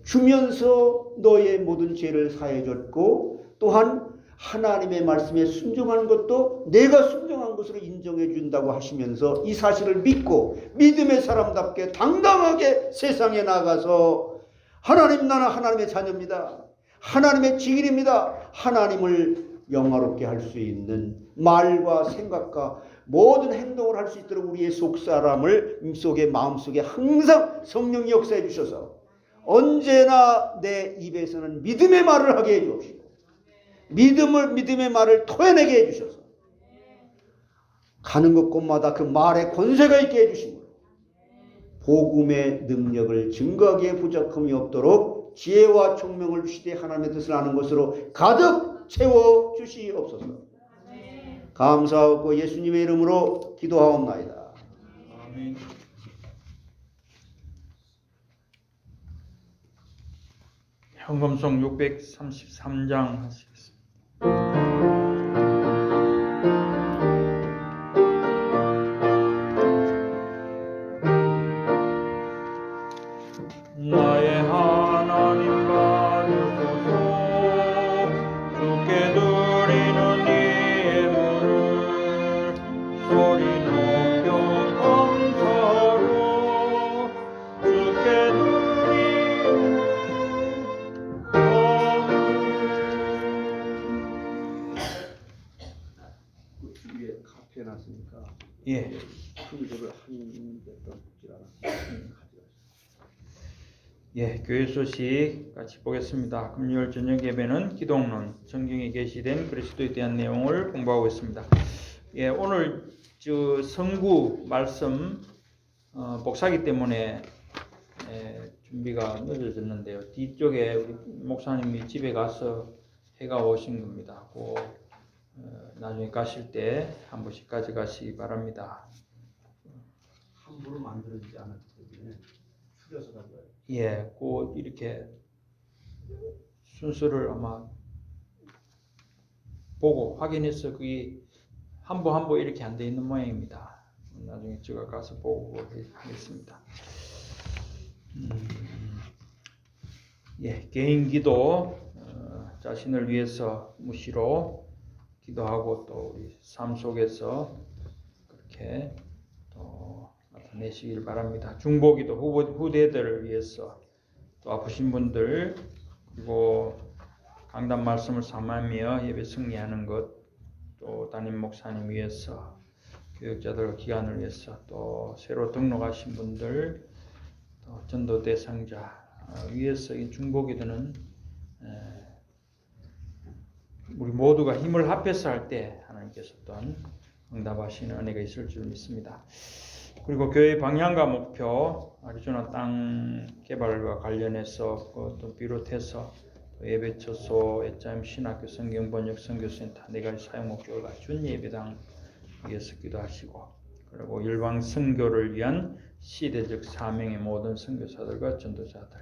주면서 너의 모든 죄를 사해 줬고 또한 하나님의 말씀에 순종하는 것도 내가 순종한 것으로 인정해 준다고 하시면서 이 사실을 믿고 믿음의 사람답게 당당하게 세상에 나가서 하나님 나는 하나님의 자녀입니다. 하나님의 증인입니다. 하나님을 영화롭게 할 수 있는 말과 생각과 모든 행동을 할 수 있도록 우리의 속사람을 속에 마음속에 항상 성령이 역사해 주셔서 언제나 내 입에서는 믿음의 말을 하게 해 주옵시고 믿음의 말을 토해내게 해주셔서 가는 곳곳마다 그 말에 권세가 있게 해주시므로 복음의 능력을 증거하기에 부족함이 없도록 지혜와 총명을 주시되 하나님의 뜻을 아는 것으로 가득 채워주시옵소서. 감사하고 예수님의 이름으로 기도하옵나이다. 아멘. 현금송 633장 하시겠습니다. 나의 하나님 받으소서 주께 드리는 예물을 소리 높여 감사로 주께 드리는 예. 순서를 한데 떠붙질 않았어요. 예, 교회 소식 같이 보겠습니다. 금요일 저녁 예배는 기독론, 성경에 게시된 그리스도에 대한 내용을 공부하고 있습니다. 예, 오늘 성구 말씀 복사기 때문에 준비가 늦어졌는데요. 뒤쪽에 우리 목사님이 집에 가서 해가 오신 겁니다. 나중에 가실 때 한 번씩 가져가시기 바랍니다. 함부로 만들어지지 않았기 때문에 추려서 가져와요. 예, 이렇게 순서를 아마 보고 확인해서 그게 한 부 이렇게 안 돼 있는 모양입니다. 나중에 제가 가서 보고 하겠습니다. 예, 개인 기도, 자신을 위해서 무시로 기도하고 또 우리 삶 속에서 그렇게 또 나타내시길 바랍니다. 중보기도 후대들을 위해서 또 아프신 분들 그리고 강단 말씀을 삼으며 예배 승리하는 것, 또 담임 목사님 위해서 교육자들 기관을 위해서 또 새로 등록하신 분들 또 전도 대상자 위해서 이 중보기도는 우리 모두가 힘을 합해서 할 때 하나님께서 또한 응답하시는 은혜가 있을 줄 믿습니다. 그리고 교회 방향과 목표, 아리조나 땅 개발과 관련해서 그것도 비롯해서 예배 처소, 애짜임 신학교 성경번역 선교센터 4가지 사용 목적을 갖춘 예배당 위해서 기도하시고, 그리고 일방 선교를 위한 시대적 사명의 모든 선교사들과 전도자들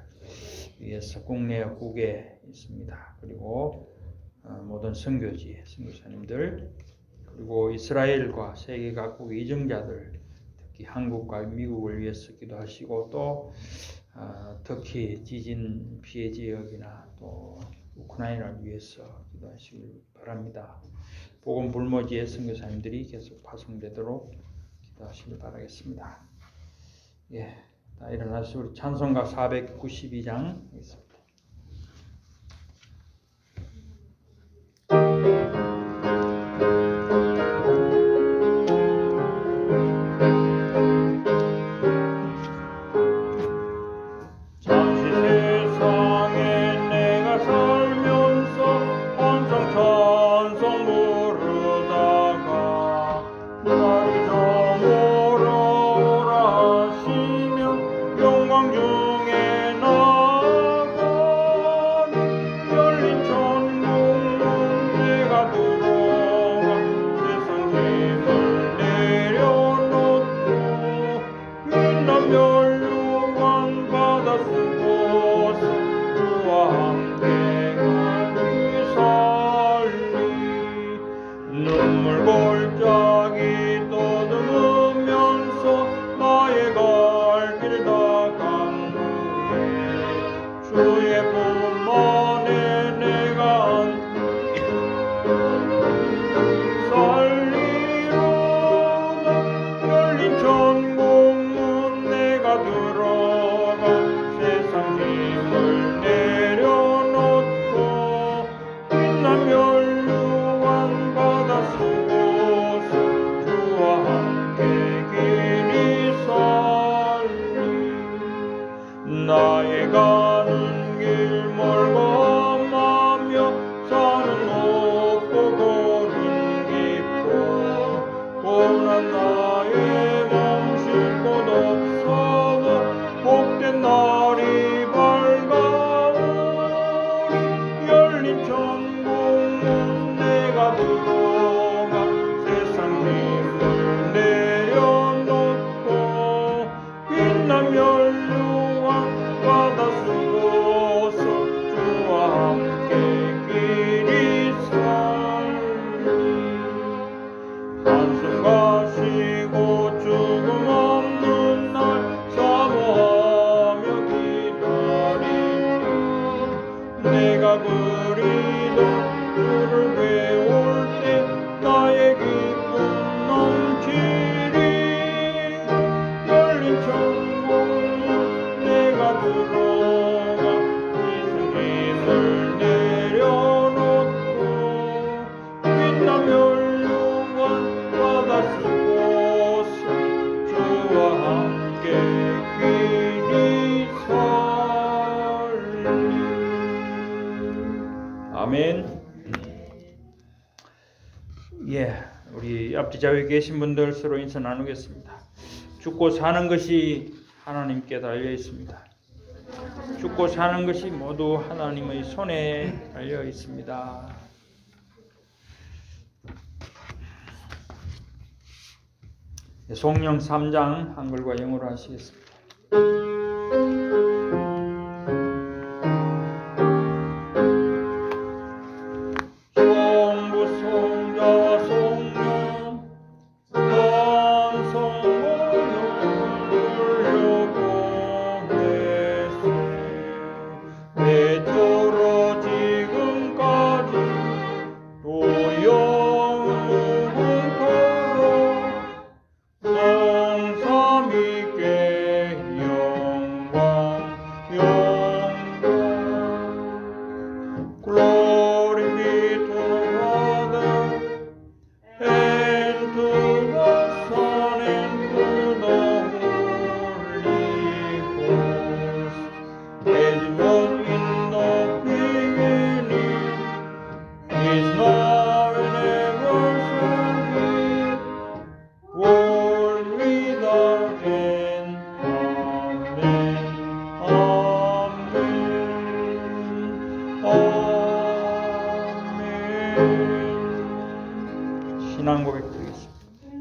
위해서 국내 국외에 있습니다. 그리고 모든 선교지 선교사님들, 그리고 이스라엘과 세계 각국의 이정자들, 특히 한국과 미국을 위해서 기도하시고, 또 특히 지진 피해 지역이나 또 우크라이나를 위해서 기도하시길 바랍니다. 복음 불모지의 선교사님들이 계속 파송되도록 기도하시길 바라겠습니다. 예, 다 일어나서 우리 찬송가 492장 있습니다. 나의 가는 길 아멘. 예, 우리 앞뒤 좌우에 계신 분들 서로 인사 나누겠습니다. 죽고 사는 것이 하나님께 달려 있습니다. 죽고 사는 것이 모두 하나님의 손에 달려 있습니다. 성령 3장 한글과 영어로 하시겠습니다. 성부 성자 성령 성령을 보내세 대초로 지금까지 또 영원토록 성삼위께 영광 Glory be to the Father and to the Son and to the Holy Ghost, as it was in the beginning, is now and ever shall be, world without end. Amen. 신앙 고백드리겠습니다.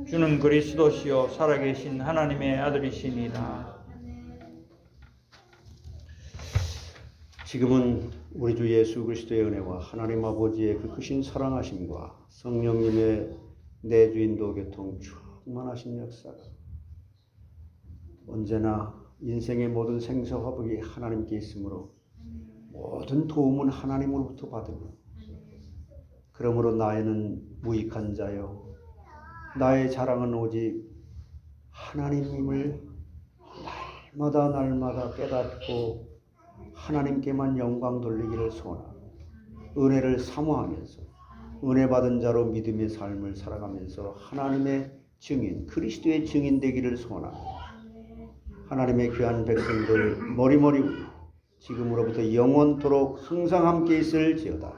주는 그리스도시요 살아계신 하나님의 아들이시니라. 지금은 우리 주 예수 그리스도의 은혜와 하나님 아버지의 그 크신 사랑하심과 성령님의 내주인도 교통 충만하신 역사가 언제나 인생의 모든 생사화복이 하나님께 있으므로 모든 도움은 하나님으로부터 받으며 그러므로 나에는 무익한 자요 나의 자랑은 오직 하나님임을 날마다 깨닫고 하나님께만 영광 돌리기를 소원하고 은혜를 사모하면서 은혜 받은 자로 믿음의 삶을 살아가면서 하나님의 증인, 그리스도의 증인 되기를 소원하고 하나님의 귀한 백성들 머리머리 지금으로부터 영원토록 항상 함께 있을지어다.